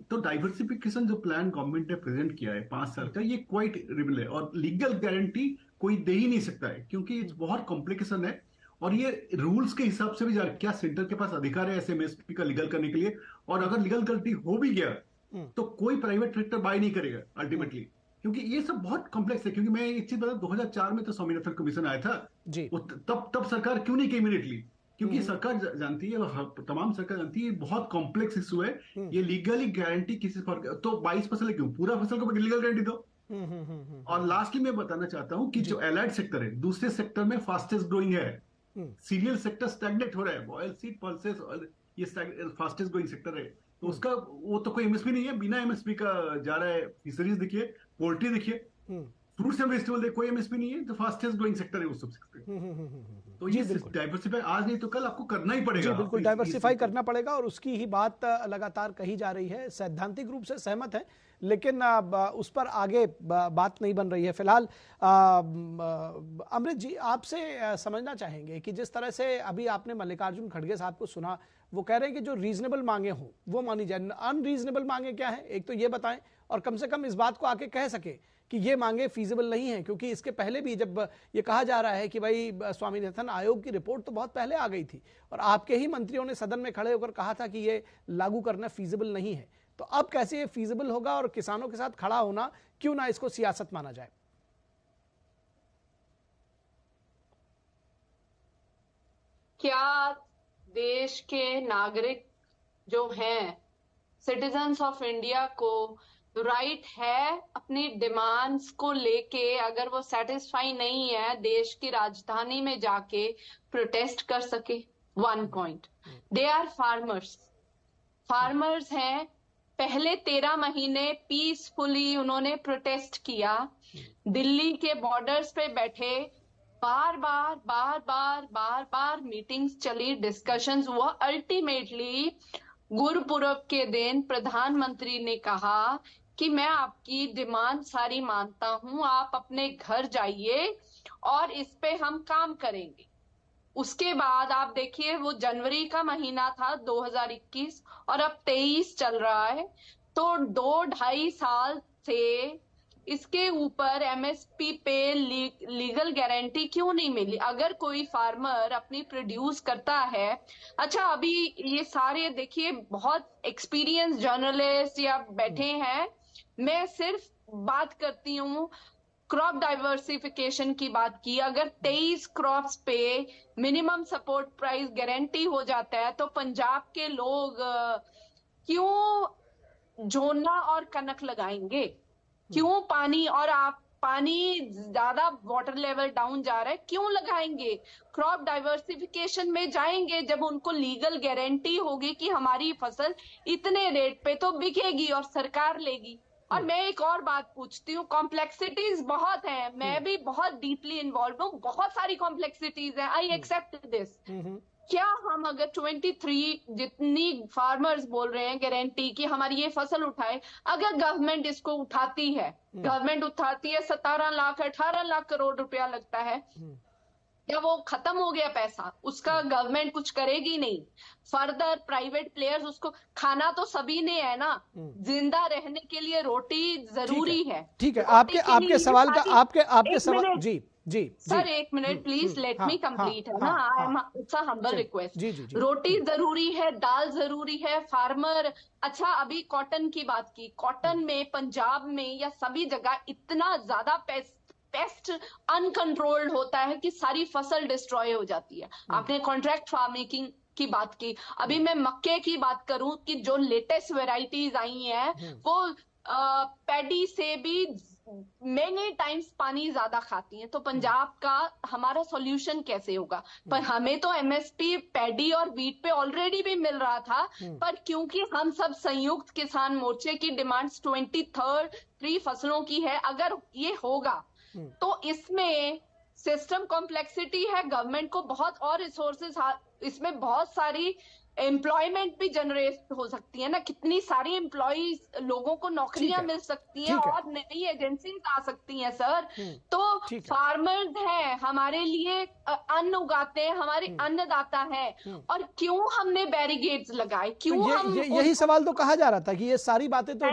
तो डाइवर्सिफिकेशन जो प्लान गवर्नमेंट ने प्रेजेंट किया है 5 साल का, ये क्वाइट रिबल है और लीगल गारंटी कोई दे ही नहीं सकता है, क्योंकि बहुत कॉम्प्लिकेशन है और ये रूल्स के हिसाब से भी क्या सेंटर के पास अधिकार है एसएमएसपी का लीगल करने के लिए? और अगर लीगल गारंटी हो भी गया तो कोई प्राइवेट सेक्टर बाय नहीं करेगा अल्टीमेटली, क्योंकि ये सब बहुत कॉम्प्लेक्स है। क्योंकि मैं एक चीज बता, 2004 में तो स्वामीनाथन कमीशन आया था जी, तब सरकार क्यों नहीं की इमीडिएटली? क्योंकि सरकार जानती है, तमाम सरकार जानती है, बहुत कॉम्प्लेक्स इशू है ये। लीगली गारंटी किसी तो 22 फसल क्यों, पूरा फसल को लीगल गारंटी दो। और लास्टली मैं बताना चाहता हूं कि जो एलाइड सेक्टर है, दूसरे सेक्टर में फास्टेस्ट ग्रोइंग है। सीरियल सेक्टर स्टैग्नेट हो रहा है, ऑयल सीड पल्सेस, ये फास्टेस्ट ग्रोइंग सेक्टर है। तो उसका वो तो कोई एमएसपी नहीं है, बिना एमएसपी का जा रहा है। फिशरीज देखिए, पोल्ट्री देखिए, फ्रूट्स एंड वेजिटेबल देखिए, कोई एमएसपी नहीं है, तो फास्टेस्ट ग्रोइंग सेक्टर है उस सब सेक्टर। तो ये डाइवर्सिफाई आज नहीं तो कल आपको करना ही पड़ेगा। जी बिल्कुल, डाइवर्सिफाई करना पड़ेगा और उसकी ही बात लगातार कही जा रही है। सैद्धांतिक रूप से सहमत है, लेकिन उस पर आगे बात नहीं बन रही है। फिलहाल अमृत जी, आपसे समझना चाहेंगे कि जिस तरह से अभी आपने मल्लिकार्जुन खड़गे साहब को सुना, वो कह रहे हैं कि जो रीजनेबल मांगे हों वो मानी जाए। अनरीजनेबल मांगे क्या है, एक तो ये बताएं, और कम से कम इस बात को आके कह सके कि ये मांगे फीजिबल नहीं है। क्योंकि इसके पहले भी जब ये कहा जा रहा है कि भाई स्वामीनाथन आयोग की रिपोर्ट तो बहुत पहले आ गई थी और आपके ही मंत्रियों ने सदन में खड़े होकर कहा था कि ये लागू करना फीजिबल नहीं है, तो अब कैसे ये फीजिबल होगा? और किसानों के साथ खड़ा होना क्यों ना इसको सियासत माना जाए? क्या देश के नागरिक जो हैं, सिटीजन्स ऑफ इंडिया को राइट है अपनी डिमांड्स को लेके, अगर वो सेटिस्फाई नहीं है, देश की राजधानी में जाके प्रोटेस्ट कर सके? 1 पॉइंट, दे आर फार्मर्स हैं। पहले 13 महीने पीसफुली उन्होंने प्रोटेस्ट किया, दिल्ली के बॉर्डर्स पे बैठे, बार बार मीटिंग्स चली, डिस्कशंस हुआ। अल्टीमेटली गुरुपुरब के दिन प्रधानमंत्री ने कहा कि मैं आपकी डिमांड सारी मानता हूं, आप अपने घर जाइए और इस पे हम काम करेंगे। उसके बाद आप देखिए, वो जनवरी का महीना था 2021 और अब 23 चल रहा है, तो 2-2.5 साल से इसके ऊपर एमएसपी पे लीगल गारंटी क्यों नहीं मिली? अगर कोई फार्मर अपनी प्रोड्यूस करता है, अच्छा अभी ये सारे देखिए बहुत एक्सपीरियंस जर्नलिस्ट या बैठे हैं, मैं सिर्फ बात करती हूँ क्रॉप डाइवर्सिफिकेशन की बात की। अगर 23 क्रॉप्स पे मिनिमम सपोर्ट प्राइस गारंटी हो जाता है तो पंजाब के लोग क्यों झोना और कनक लगाएंगे? क्यों पानी, और आप पानी ज्यादा वाटर लेवल डाउन जा रहा है, क्यों लगाएंगे? क्रॉप डाइवर्सिफिकेशन में जाएंगे जब उनको लीगल गारंटी होगी कि हमारी फसल इतने रेट पे तो बिकेगी और सरकार लेगी। और मैं एक और बात पूछती हूँ, कॉम्प्लेक्सिटीज बहुत हैं, मैं भी बहुत डीपली इन्वॉल्व हूँ, बहुत सारी कॉम्प्लेक्सिटीज हैं, आई एक्सेप्ट दिस। क्या हम अगर 23 जितनी फार्मर्स बोल रहे हैं गारंटी कि हमारी ये फसल उठाए, अगर गवर्नमेंट इसको उठाती है, गवर्नमेंट उठाती है 17 लाख 18 लाख करोड़ रुपया लगता है, या वो खत्म हो गया पैसा, उसका गवर्नमेंट कुछ करेगी नहीं। फर्दर प्राइवेट प्लेयर्स, उसको खाना तो सभी ने है ना, जिंदा रहने के लिए रोटी जरूरी है। ठीक है, आपके सवाल का आपके सवाल जी सर एक minute please, let me complete, है ना, इट्स अ हम्बल रिक्वेस्ट। रोटी जरूरी है, दाल जरूरी है, फार्मर। अच्छा अभी कॉटन की बात की, कॉटन में पंजाब में या सभी जगह इतना ज्यादा पेस्ट अनकंट्रोल्ड होता है कि सारी फसल डिस्ट्रॉय हो जाती है। आपने कॉन्ट्रैक्ट फार्मिंग की बात की, अभी मैं मक्के की बात करूं कि जो लेटेस्ट वेराइटीज आई हैं वो पैडी से भी मेनी टाइम्स पानी ज्यादा खाती हैं, तो पंजाब का हमारा सॉल्यूशन कैसे होगा? पर हमें तो एमएसपी पैडी और वीट पे ऑलरेडी भी मिल रहा था, पर क्योंकि हम सब संयुक्त किसान मोर्चे की डिमांड्स 23 फसलों की है, अगर ये होगा तो इसमें सिस्टम कॉम्प्लेक्सिटी है, गवर्नमेंट को बहुत और रिसोर्सेज, इसमें बहुत सारी एम्प्लॉयमेंट भी जनरेट हो सकती है ना, कितनी सारी एम्प्लॉयज, लोगों को नौकरियां मिल सकती हैं और नई एजेंसीज आ सकती हैं सर। तो फार्मर्स हैं, हमारे लिए अन्न उगाते हैं, हमारे अन्नदाता हैं, और क्यों हमने बैरिकेड्स लगाए? क्यों हम यही सवाल तो कहा जा रहा था कि ये सारी बातें तो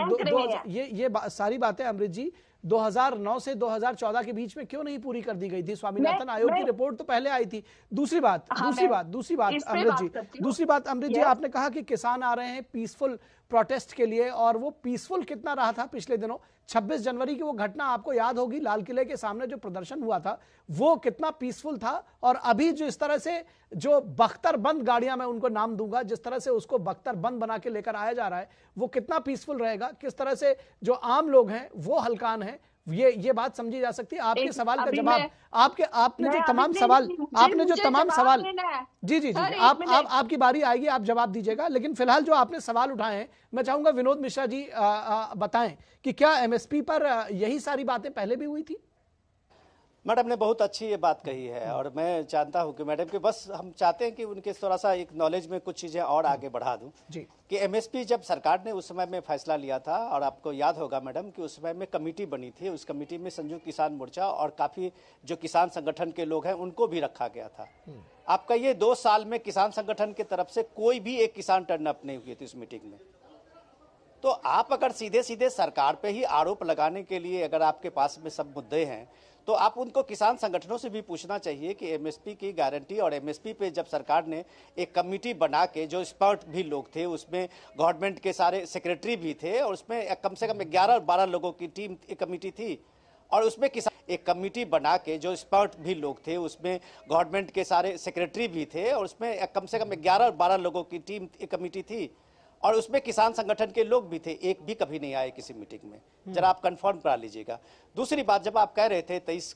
ये सारी बातें अमृत जी 2009 से 2014 के बीच में क्यों नहीं पूरी कर दी गई थी? स्वामीनाथन आयोग की रिपोर्ट तो पहले आई थी। दूसरी बात अमृत जी, आपने कहा कि किसान आ रहे हैं पीसफुल प्रोटेस्ट के लिए, और वो पीसफुल कितना रहा था पिछले दिनों? 26 जनवरी की वो घटना आपको याद होगी, लाल किले के सामने जो प्रदर्शन हुआ था वो कितना पीसफुल था, और अभी जो इस तरह से जो बख्तरबंद गाड़ियां, मैं उनको नाम दूंगा, जिस तरह से उसको बख्तरबंद बना के लेकर आया जा रहा है, वो कितना पीसफुल रहेगा? किस तरह से जो आम लोग हैं वो हलकान हैं, ये बात समझी जा सकती है। आपके सवाल का जवाब, आपने जो तमाम सवाल जी आपकी बारी आएगी, आप जवाब दीजिएगा, लेकिन फिलहाल जो आपने सवाल उठाए हैं, मैं चाहूंगा विनोद मिश्रा जी बताएं कि क्या एमएसपी पर यही सारी बातें पहले भी हुई थी? मैडम ने बहुत अच्छी ये बात कही है, और मैं जानता हूं कि मैडम के बस हम चाहते हैं कि उनके थोड़ा सा एक नॉलेज में कुछ चीज़ें और आगे बढ़ा दूं कि एमएसपी जब सरकार ने उस समय में फैसला लिया था, और आपको याद होगा मैडम कि उस समय में कमेटी बनी थी, उस कमेटी में संयुक्त किसान मोर्चा और काफ़ी जो किसान संगठन के लोग हैं उनको भी रखा गया था। आपका ये 2 साल में किसान संगठन की तरफ से कोई भी एक किसान टर्न अप नहीं हुई थी उस मीटिंग में। तो आप अगर सीधे सीधे सरकार पे ही आरोप लगाने के लिए अगर आपके पास में सब मुद्दे हैं, तो आप उनको किसान संगठनों से भी पूछना चाहिए कि एमएसपी की गारंटी, और एमएसपी पे जब सरकार ने एक कमेटी बना के, जो एक्सपर्ट भी लोग थे उसमें, गवर्नमेंट के सारे सेक्रेटरी भी थे, और उसमें कम से कम 11-12 लोगों की टीम एक कमेटी थी, और उसमें एक कमेटी बना के, जो एक्सपर्ट भी लोग थे उसमें, गवर्नमेंट के सारे सेक्रेटरी भी थे, और उसमें कम से कम 11-12 लोगों की टीम एक कमेटी थी, और उसमें किसान संगठन के लोग भी थे, एक भी कभी नहीं आए किसी मीटिंग में। जरा आप कंफर्म करा लीजिएगा। दूसरी बात, जब आप कह रहे थे 23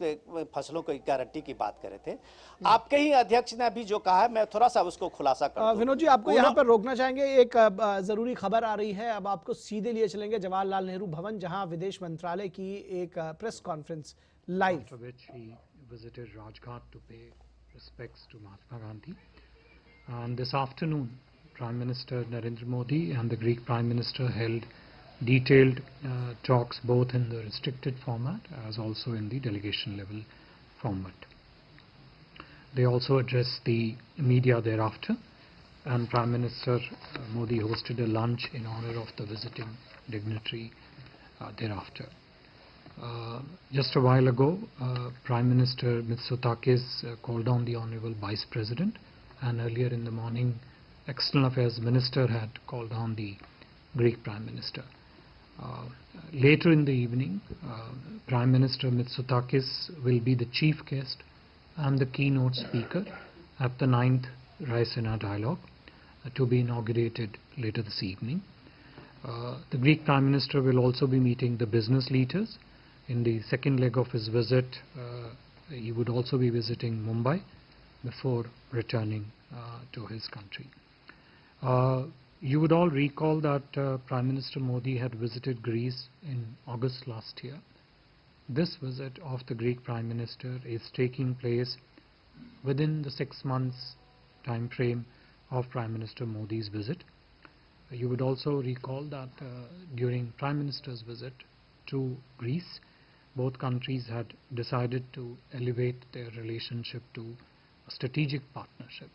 फसलों की गारंटी की बात कर रहे थे, आपके ही अध्यक्ष ने अभी जो कहा है, मैं थोड़ा सा उसको खुलासा कर दूं। विनोद जी, आपको यहाँ पर रोकना चाहेंगे, एक जरूरी खबर आ रही है, अब आपको सीधे लिए चलेंगे जवाहरलाल नेहरू भवन, जहाँ विदेश मंत्रालय की एक press conference live visited Rajghat to pay respects to Mahatma Gandhi. And this afternoon, Prime Minister Narendra Modi and the Greek Prime Minister held detailed talks both in the restricted format as also in the delegation level format. They also addressed the media thereafter, and Prime Minister Modi hosted a lunch in honor of the visiting dignitary thereafter. Just a while ago, Prime Minister Mitsotakis called on the Honorable Vice President, and earlier in the morning, External Affairs Minister had called on the Greek Prime Minister. Later in the evening, Prime Minister Mitsotakis will be the chief guest and the keynote speaker at the 9th Raisina Dialogue to be inaugurated later this evening. The Greek Prime Minister will also be meeting the business leaders. In the second leg of his visit, he would also be visiting Mumbai before returning to his country. You would all recall that Prime Minister Modi had visited Greece in August last year. This visit of the Greek Prime Minister is taking place within the 6 months time frame of Prime Minister Modi's visit. You would also recall that during Prime Minister's visit to Greece, both countries had decided to elevate their relationship to a strategic partnership.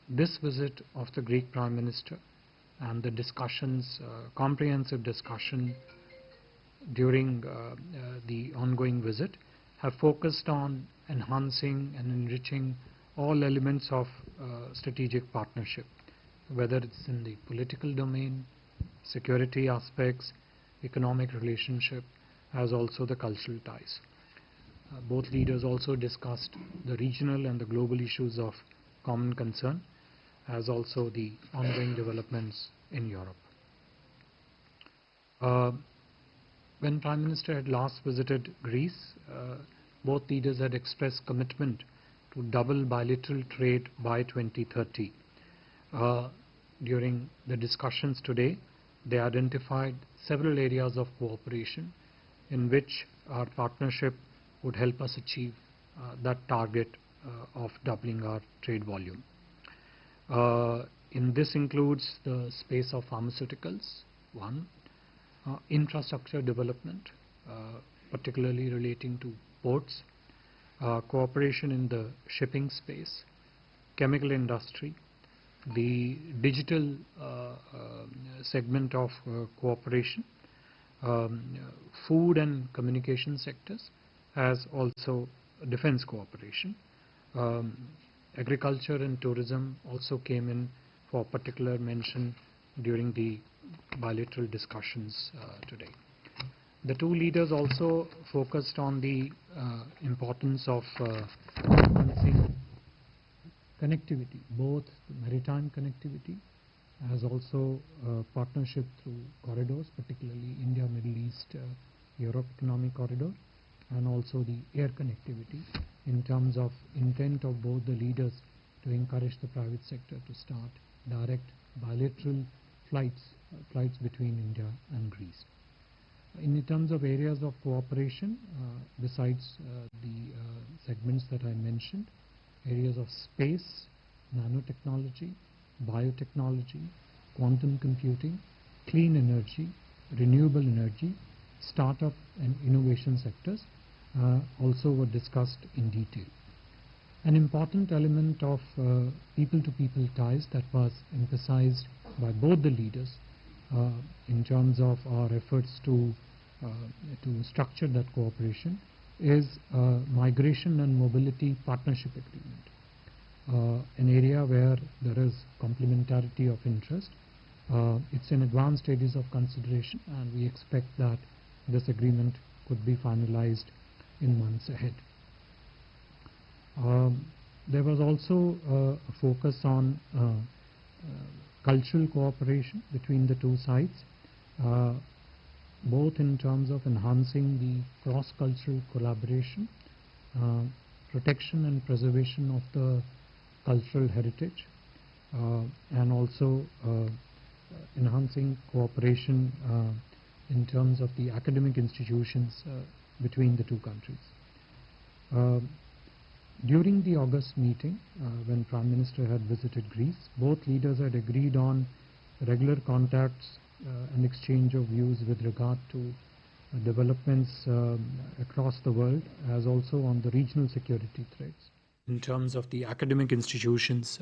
This visit of the Greek Prime Minister and the discussions, comprehensive discussion during the ongoing visit have focused on enhancing and enriching all elements of strategic partnership, whether it's in the political domain, security aspects, economic relationship, as also the cultural ties. Both leaders also discussed the regional and the global issues of common concern, as also the ongoing developments in Europe. When Prime Minister had last visited Greece, both leaders had expressed commitment to double bilateral trade by 2030. During the discussions today, they identified several areas of cooperation in which our partnership would help us achieve that target of doubling our trade volume. In this includes the space of pharmaceuticals, one, infrastructure development, particularly relating to ports, cooperation in the shipping space, chemical industry, the digital segment of cooperation, food and communication sectors, as also defense cooperation. Agriculture and tourism also came in for particular mention during the bilateral discussions today. The two leaders also focused on the importance of enhancing connectivity, both maritime connectivity as also partnership through corridors, particularly India, Middle East, Europe Economic Corridor, and also the air connectivity in terms of intent of both the leaders to encourage the private sector to start direct bilateral flights between India and Greece. In terms of areas of cooperation, besides the segments that I mentioned, areas of space, nanotechnology, biotechnology, quantum computing, clean energy, renewable energy, startup and innovation sectors also were discussed in detail. An important element of people-to-people ties that was emphasized by both the leaders in terms of our efforts to structure that cooperation is migration and mobility partnership agreement, an area where there is complementarity of interest. It's in advanced stages of consideration, and we expect that this agreement could be finalized in months ahead. There was also a focus on cultural cooperation between the two sides, both in terms of enhancing the cross-cultural collaboration, protection and preservation of the cultural heritage, and also enhancing cooperation in terms of the academic institutions between the two countries. During the August meeting, when Prime Minister had visited Greece, both leaders had agreed on regular contacts and exchange of views with regard to developments across the world, as also on the regional security threats in terms of the academic institutions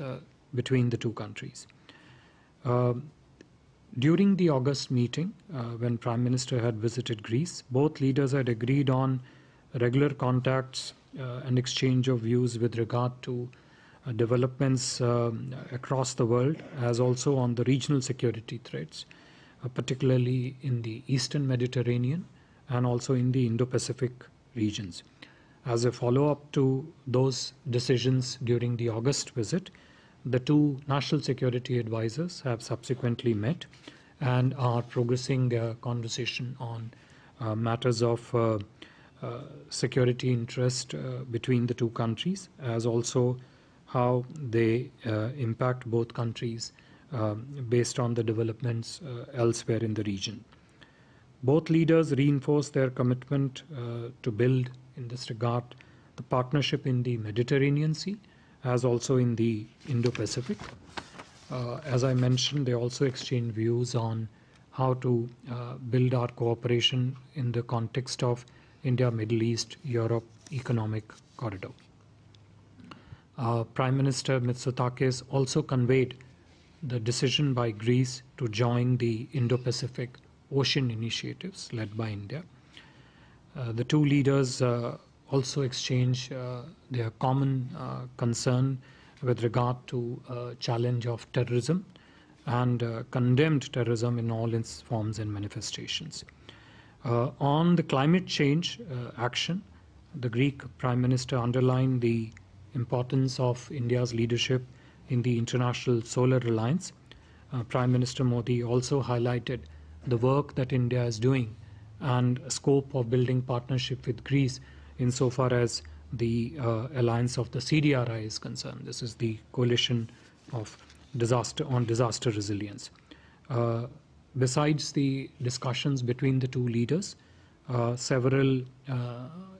between the two countries. During the August meeting, when Prime Minister had visited Greece, both leaders had agreed on regular contacts and exchange of views with regard to developments across the world, as also on the regional security threats, particularly in the Eastern Mediterranean and also in the Indo-Pacific regions. As a follow-up to those decisions during the August visit, the two national security advisors have subsequently met and are progressing their conversation on matters of security interest between the two countries, as also how they impact both countries based on the developments elsewhere in the region. Both leaders reinforced their commitment to build, in this regard, the partnership in the Mediterranean Sea, as also in the Indo-Pacific. As I mentioned, they also exchanged views on how to build our cooperation in the context of India, Middle East, Europe Economic Corridor. Prime Minister Mitsotakis also conveyed the decision by Greece to join the Indo-Pacific Ocean initiatives led by India. The two leaders also exchanged their common concern with regard to challenge of terrorism and condemned terrorism in all its forms and manifestations. On the climate change action, the Greek Prime Minister underlined the importance of India's leadership in the International Solar Alliance. Prime Minister Modi also highlighted the work that India is doing and scope of building partnership with Greece insofar as the alliance of the CDRI is concerned. This is the coalition of disaster resilience. Besides the discussions between the two leaders, several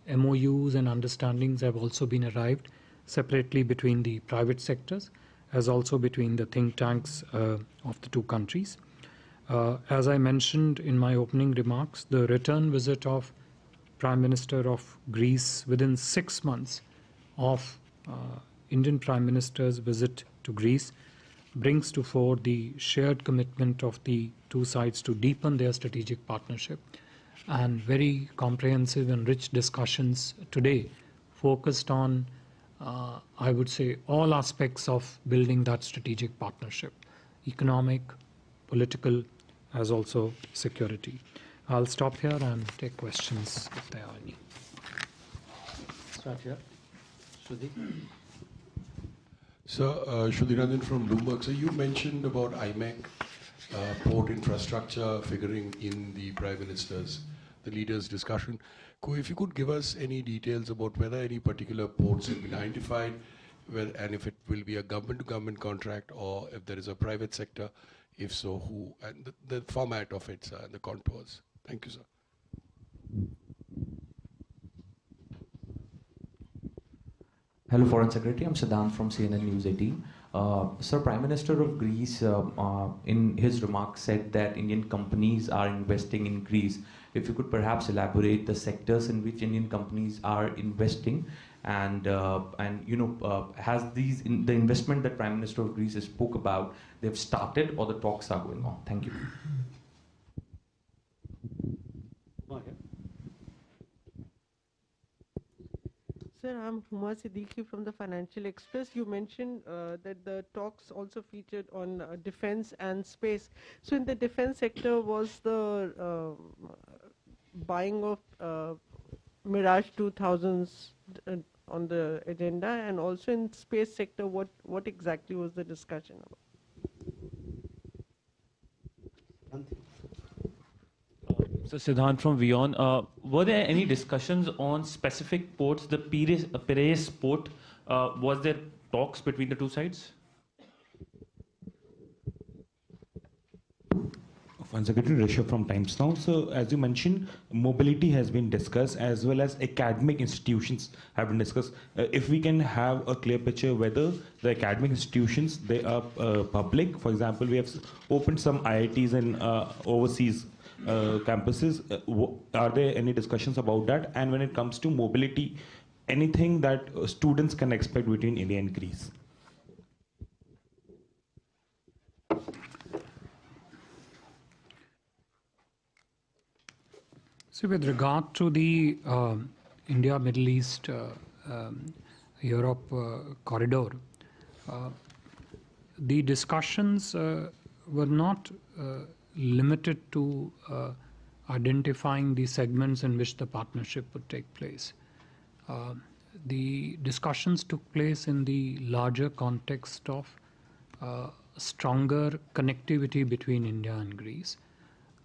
MOUs and understandings have also been arrived separately between the private sectors as also between the think tanks of the two countries. As I mentioned in my opening remarks, the return visit of Prime Minister of Greece within 6 months of Indian Prime Minister's visit to Greece brings to fore the shared commitment of the two sides to deepen their strategic partnership, and very comprehensive and rich discussions today focused on, I would say, all aspects of building that strategic partnership, economic, political, as also security. I'll stop here and take questions if there are any. Start here. Shruti. Sir, Shruti Ranjan from Bloomberg. So you mentioned about IMEC, port infrastructure figuring in the Prime Minister's, the leaders' discussion. If you could give us any details about whether any particular ports have been identified, and if it will be a government-to-government contract or if there is a private sector, if so, who, and the format of it, sir, and the contours. Thank you, sir. Hello, Foreign Secretary. I'm Siddhant from CNN News 18. Sir, Prime Minister of Greece, in his remarks, said that Indian companies are investing in Greece. If you could perhaps elaborate the sectors in which Indian companies are investing, and has the investment that Prime Minister of Greece spoke about, they've started or the talks are going on? Thank you. Sir, I'm Huma Siddiqui from the Financial Express. You mentioned that the talks also featured on defense and space. So in the defense sector, was the buying of Mirage 2000s on the agenda, and also in space sector, what exactly was the discussion about? So Siddhant from Vion, were there any discussions on specific ports? The Piraeus port, was there talks between the two sides? Foreign Secretary Rishabh from Times Now. So, as you mentioned, mobility has been discussed as well as academic institutions have been discussed. If we can have a clear picture whether the academic institutions, they are public. For example, we have opened some IITs in overseas campuses. Are there any discussions about that? And when it comes to mobility, anything that students can expect between India and Greece? So with regard to the India, Middle East, Europe corridor, the discussions were not limited to identifying the segments in which the partnership would take place. The discussions took place in the larger context of stronger connectivity between India and Greece,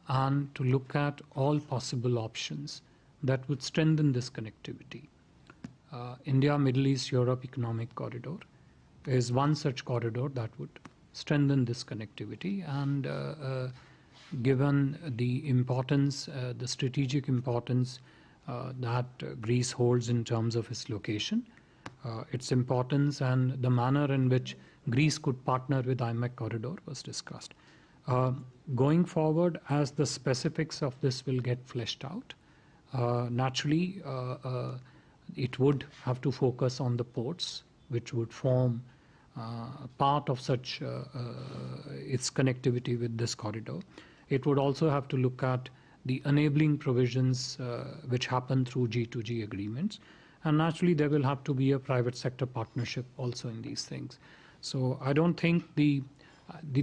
and to look at all possible options that would strengthen this connectivity. India, Middle East, Europe economic corridor is one such corridor that would strengthen this connectivity, and given the importance, the strategic importance that Greece holds in terms of its location, its importance and the manner in which Greece could partner with IMEC corridor was discussed. Going forward, as the specifics of this will get fleshed out, naturally it would have to focus on the ports, which would form part of such its connectivity with this corridor. It would also have to look at the enabling provisions which happen through G2G agreements, and naturally there will have to be a private sector partnership also in these things. So I don't think the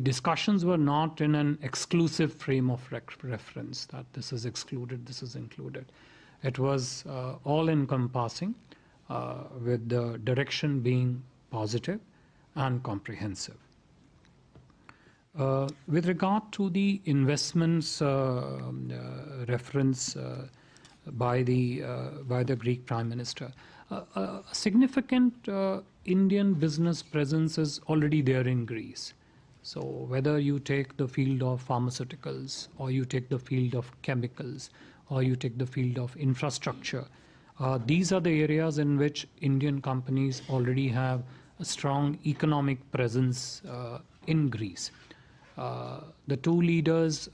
discussions were not in an exclusive frame of reference, that this is excluded, this is included. It was all encompassing, with the direction being positive and comprehensive. With regard to the investments reference by the Greek Prime Minister, a significant Indian business presence is already there in Greece. So whether you take the field of pharmaceuticals, or you take the field of chemicals, or you take the field of infrastructure, these are the areas in which Indian companies already have a strong economic presence in Greece. The two leaders,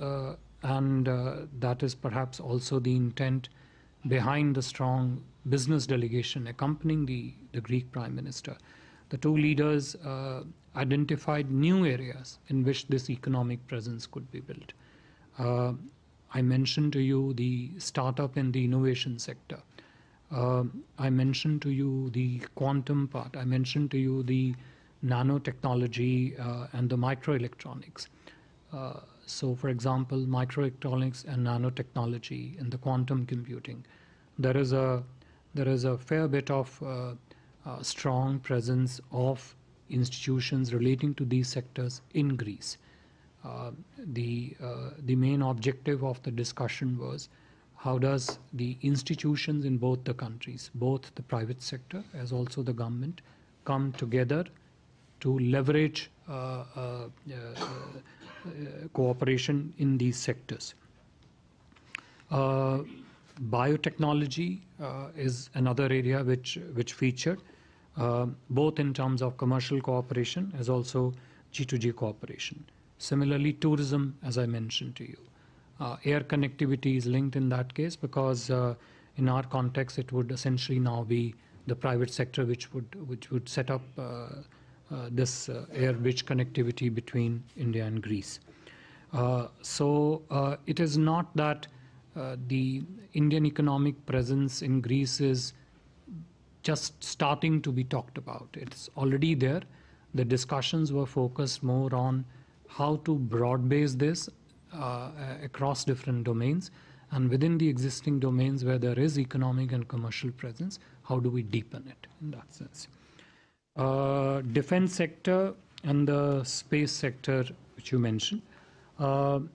and that is perhaps also the intent behind the strong business delegation accompanying the Greek Prime Minister, the two leaders identified new areas in which this economic presence could be built. I mentioned to you the startup and the innovation sector. I mentioned to you the quantum part. I mentioned to you the nanotechnology and the microelectronics. So, for example, microelectronics and nanotechnology and the quantum computing, there is a fair bit of strong presence of institutions relating to these sectors in Greece. The main objective of the discussion was how does the institutions in both the countries, both the private sector as also the government, come together to leverage cooperation in these sectors. Biotechnology is another area which featured, both in terms of commercial cooperation as also G2G cooperation. Similarly, tourism, as I mentioned to you. Air connectivity is linked in that case because in our context it would essentially now be the private sector which would set up this air bridge connectivity between India and Greece. So it is not that the Indian economic presence in Greece is just starting to be talked about. It's already there. The discussions were focused more on how to broad base this across different domains, and within the existing domains where there is economic and commercial presence, how do we deepen it in that sense. Defense sector and the space sector which you mentioned. You want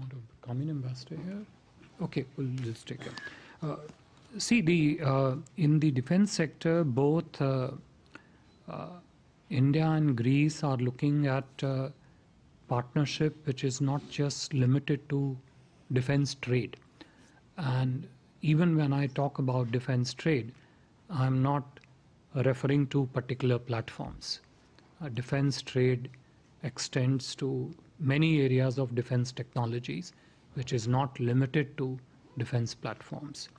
to come in, ambassador here? Okay, we'll just take it. See, in the defense sector, both India and Greece are looking at partnership which is not just limited to defense trade. And even when I talk about defense trade, I'm not referring to particular platforms. Defense trade extends to many areas of defense technologies, which is not limited to defense platforms.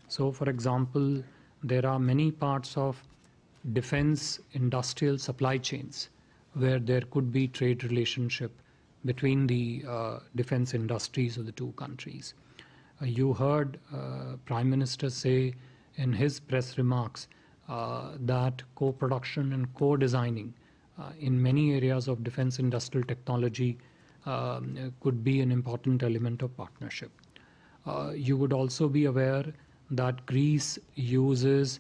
So, for example, there are many parts of defense industrial supply chains where there could be trade relationship between the defense industries of the two countries. You heard Prime Minister say in his press remarks that co-production and co-designing in many areas of defense industrial technology could be an important element of partnership. You would also be aware that Greece uses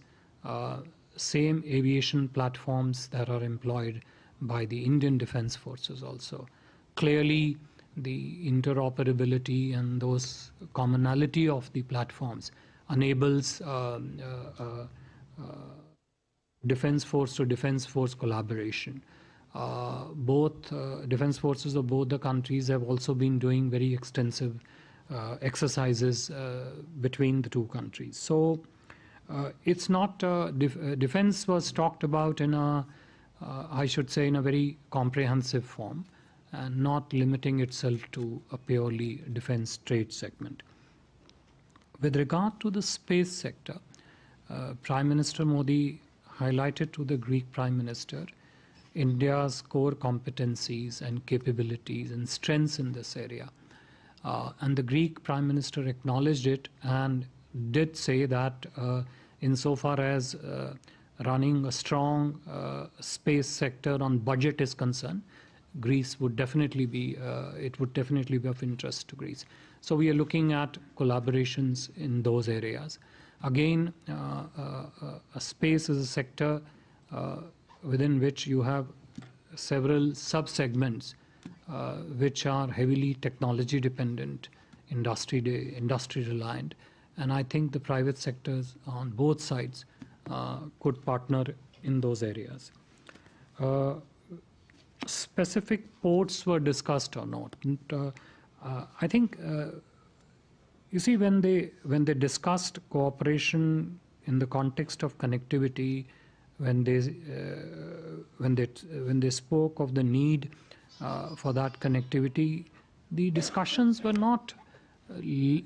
same aviation platforms that are employed by the Indian Defence Forces also. Clearly, the interoperability and those commonality of the platforms enables defense force to defense force collaboration. Both defense forces of both the countries have also been doing very extensive exercises between the two countries. So it's not defense was talked about in a I should say in a very comprehensive form and not limiting itself to a purely defense trade segment. With regard to the space sector, Prime Minister Modi highlighted to the Greek Prime Minister India's core competencies and capabilities and strengths in this area. And the Greek Prime Minister acknowledged it and did say that insofar as running a strong space sector on budget is concerned, Greece would definitely be, it would definitely be of interest to Greece. So we are looking at collaborations in those areas. Again, a space is a sector within which you have several sub-segments which are heavily technology dependent, industry reliant, and I think the private sectors on both sides could partner in those areas. Specific ports were discussed or not. I think you see when they discussed cooperation in the context of connectivity, when they spoke of the need for that connectivity, the discussions were not,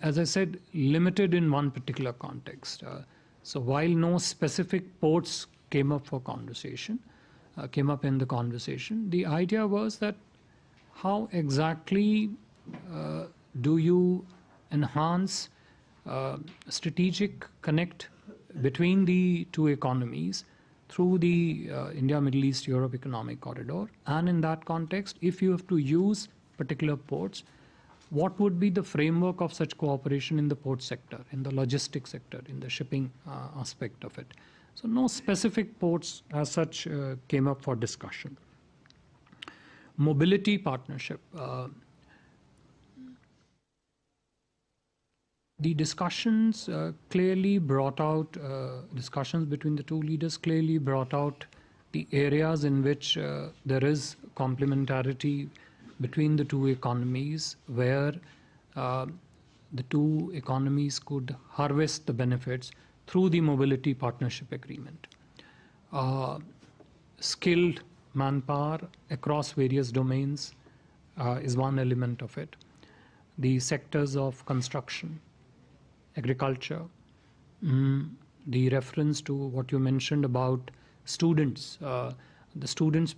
as I said, limited in one particular context. So while no specific ports came up for conversation, came up in the conversation, the idea was that how exactly do you enhance strategic connect between the two economies through the India, Middle East, Europe economic corridor, and in that context, if you have to use particular ports, what would be the framework of such cooperation in the port sector, in the logistics sector, in the shipping aspect of it. So no specific ports as such came up for discussion. Mobility partnership. The discussions clearly brought out, discussions between the two leaders clearly brought out the areas in which there is complementarity between the two economies, where the two economies could harvest the benefits through the mobility partnership agreement. Skilled manpower across various domains is one element of it. The sectors of construction, agriculture, the reference to what you mentioned about students, the students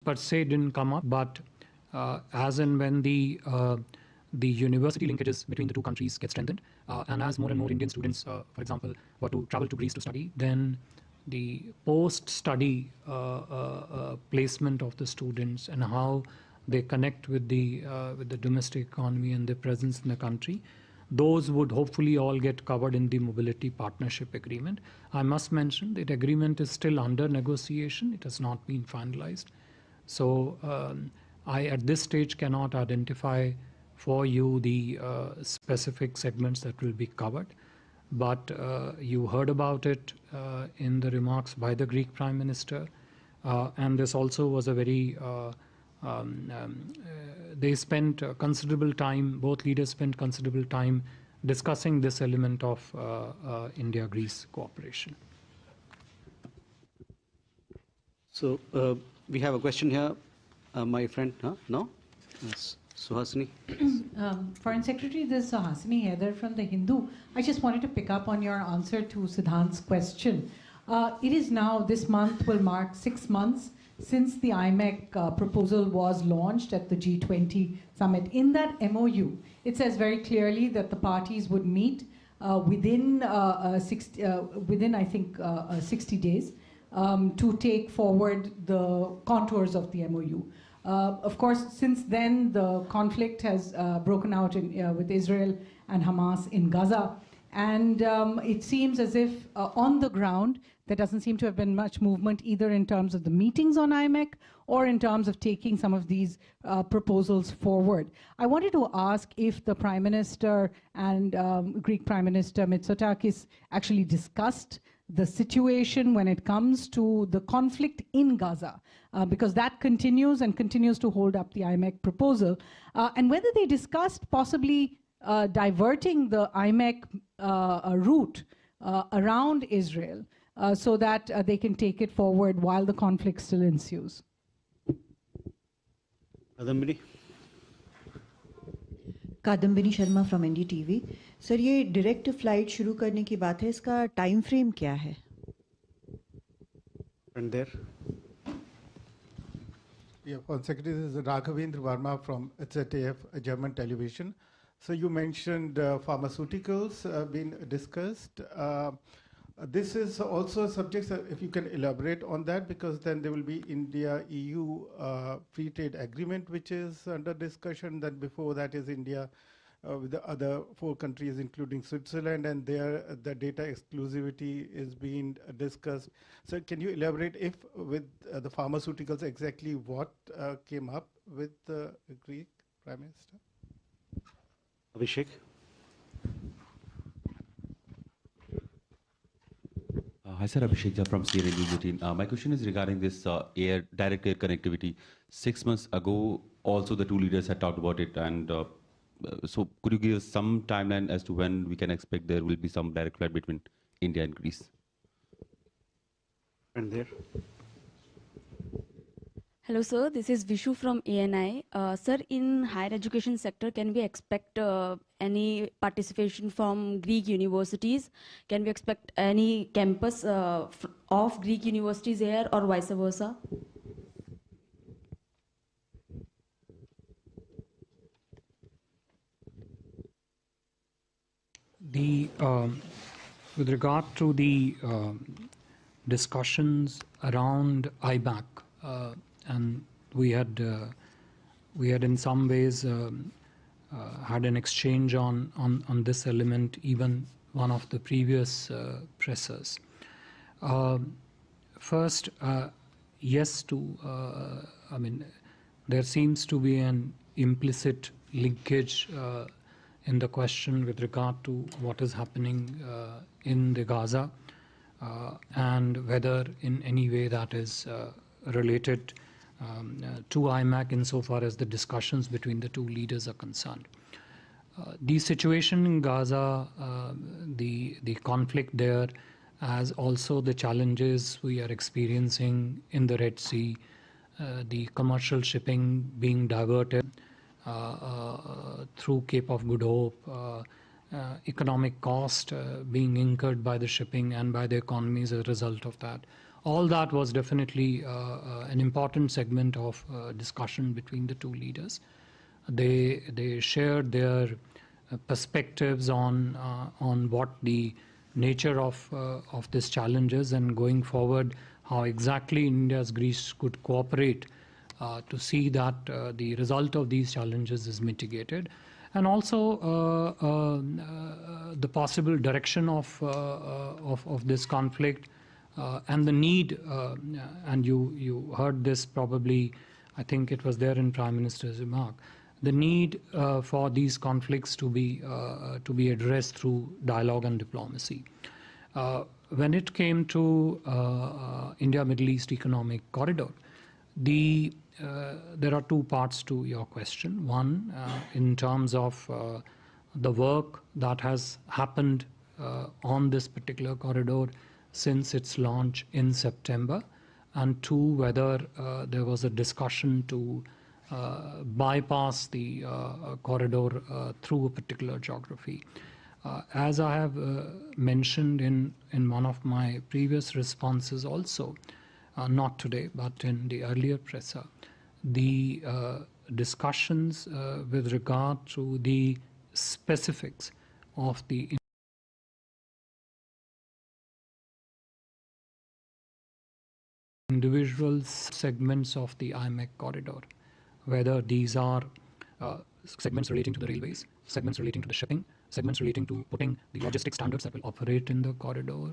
per se didn't come up, but as and when the university linkages between the two countries get strengthened, and as more and more Indian students, for example, were to travel to Greece to study, then the post-study placement of the students and how they connect with the domestic economy and their presence in the country, those would hopefully all get covered in the mobility partnership agreement. I must mention that agreement is still under negotiation. It has not been finalized. So I at this stage cannot identify for you the specific segments that will be covered. but you heard about it in the remarks by the Greek Prime Minister, and this also was a very they spent considerable time, both leaders spent considerable time discussing this element of India-Greece cooperation. So we have a question here, my friend, no? Yes. Suhasini. Foreign Secretary, this is Suhasini Haider from The Hindu. I just wanted to pick up on your answer to Siddhant's question. It is now, this month will mark 6 months since the IMEC proposal was launched at the G20 summit. In that MOU, it says very clearly that the parties would meet within, I think, 60 days to take forward the contours of the MOU. Of course, since then, the conflict has broken out with Israel and Hamas in Gaza. And it seems as if on the ground, there doesn't seem to have been much movement either in terms of the meetings on IMEC or in terms of taking some of these proposals forward. I wanted to ask if the Prime Minister and Greek Prime Minister Mitsotakis actually discussed the situation when it comes to the conflict in Gaza, because that continues and continues to hold up the IMEC proposal, and whether they discussed possibly diverting the IMEC route around Israel so that they can take it forward while the conflict still ensues. Kadambini. Kadambini Sharma from NDTV. Sir, ये डायरेक्ट फ्लाइट शुरू करने की बात है, इसका टाइम फ्रेम क्या है? And there. Yeah, Foreign Secretary, this is Raghavendra Verma from ZDF, German television. So you mentioned pharmaceuticals being discussed. This is also a subject, if you can elaborate on that, because then there will be India-EU free trade agreement, which is under discussion. Then before that is India with the other 4 countries, including Switzerland, and there the data exclusivity is being discussed. So can you elaborate if with the pharmaceuticals exactly what came up with the Greek Prime Minister? Abhishek. Hi, sir. Abhishek Jha from CNN News 18. My question is regarding this direct air connectivity. 6 months ago, also the 2 leaders had talked about it, and so could you give us some timeline as to when we can expect there will be some direct flight between India and Greece? And there. Hello, sir. This is Vishu from ANI. Sir, in higher education sector, can we expect any participation from Greek universities? Can we expect any campus of Greek universities here or vice versa? With regard to the discussions around IBAC, and we had in some ways had an exchange on this element, even one of the previous pressers. First, yes, I mean, there seems to be an implicit linkage in the question with regard to what is happening in the Gaza, and whether in any way that is related to IMAC insofar as the discussions between the 2 leaders are concerned. The situation in Gaza, the conflict there, as also the challenges we are experiencing in the Red Sea, the commercial shipping being diverted through Cape of Good Hope, economic cost being incurred by the shipping and by the economies as a result of that. All that was definitely an important segment of discussion between the 2 leaders. They shared their perspectives on what the nature of this challenge is, and going forward how exactly India's Greece could cooperate to see that the result of these challenges is mitigated, and also the possible direction of this conflict, and the need, and you heard this probably, I think it was there in Prime Minister's remark, the need for these conflicts to be addressed through dialogue and diplomacy. When it came to India-Middle East Economic Corridor, there are two parts to your question. One, in terms of the work that has happened on this particular corridor since its launch in September, and two, whether there was a discussion to bypass the corridor through a particular geography. As I have mentioned in one of my previous responses also, not today, but in the earlier presser, the discussions with regard to the specifics of the individual segments of the IMEC corridor, whether these are segments relating to the railways, segments relating to the shipping, segments relating to putting the logistic standards that will operate in the corridor,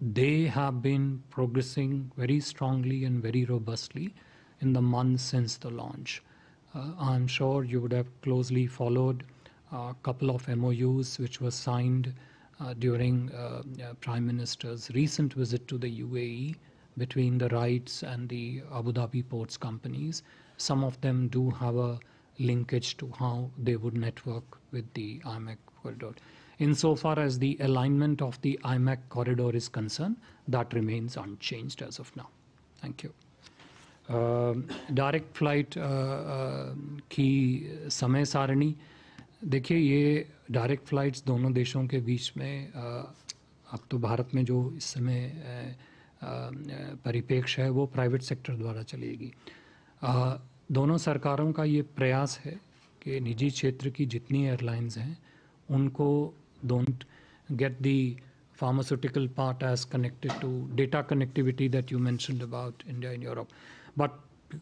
they have been progressing very strongly and very robustly in the months since the launch. I'm sure you would have closely followed a couple of MOUs which were signed during Prime Minister's recent visit to the UAE between the RITES and the Abu Dhabi ports companies. Some of them do have a linkage to how they would network with the IMEC corridor. Insofar as the alignment of the IMEC corridor is concerned, that remains unchanged as of now. Thank you. Direct flight की समय सारणी, देखिए ये डायरेक्ट फ़्लाइट्स दोनों देशों के बीच में अब तो भारत में जो इस समय परिप्रेक्ष्य है वो प्राइवेट सेक्टर द्वारा चलेगी. दोनों सरकारों का ये प्रयास है कि निजी क्षेत्र की जितनी एयरलाइंस हैं उनको don't get the pharmaceutical part as connected to data connectivity that you mentioned about India and Europe. But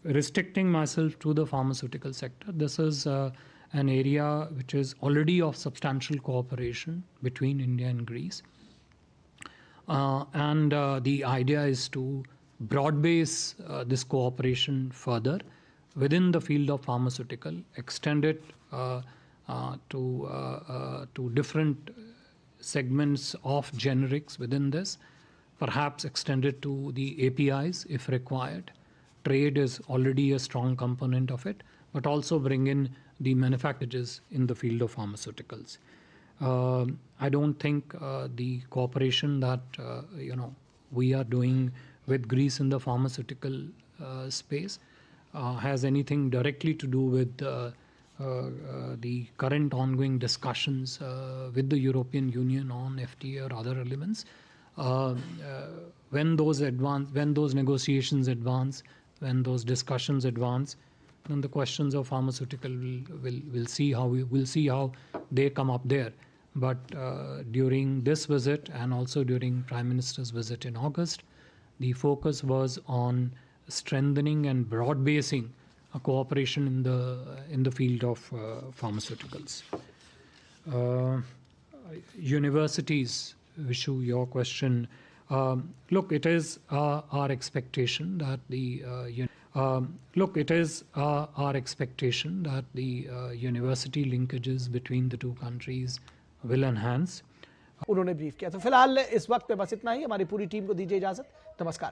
restricting myself to the pharmaceutical sector, this is an area which is already of substantial cooperation between India and Greece. And the idea is to broad base this cooperation further within the field of pharmaceutical, extend it to different segments of generics within this, perhaps extend it to the APIs if required. Trade is already a strong component of it, but also bring in the manufacturers in the field of pharmaceuticals. I don't think the cooperation that we are doing with Greece in the pharmaceutical space has anything directly to do with the current ongoing discussions with the European Union on FTA or other elements. When those negotiations advance, when those discussions advance, then the questions of pharmaceutical we'll see how they come up there. But during this visit and also during Prime Minister's visit in August, the focus was on strengthening and broad basing a cooperation in the field of pharmaceuticals. Universities, Vishu, your question. Look, it is our expectation that the university linkages between the two countries will enhance. उन्होंने ब्रीफ किया. तो फिलहाल इस वक्त पे बस इतना ही. हमारी पूरी टीम को दीजिए इजाजत. नमस्कार.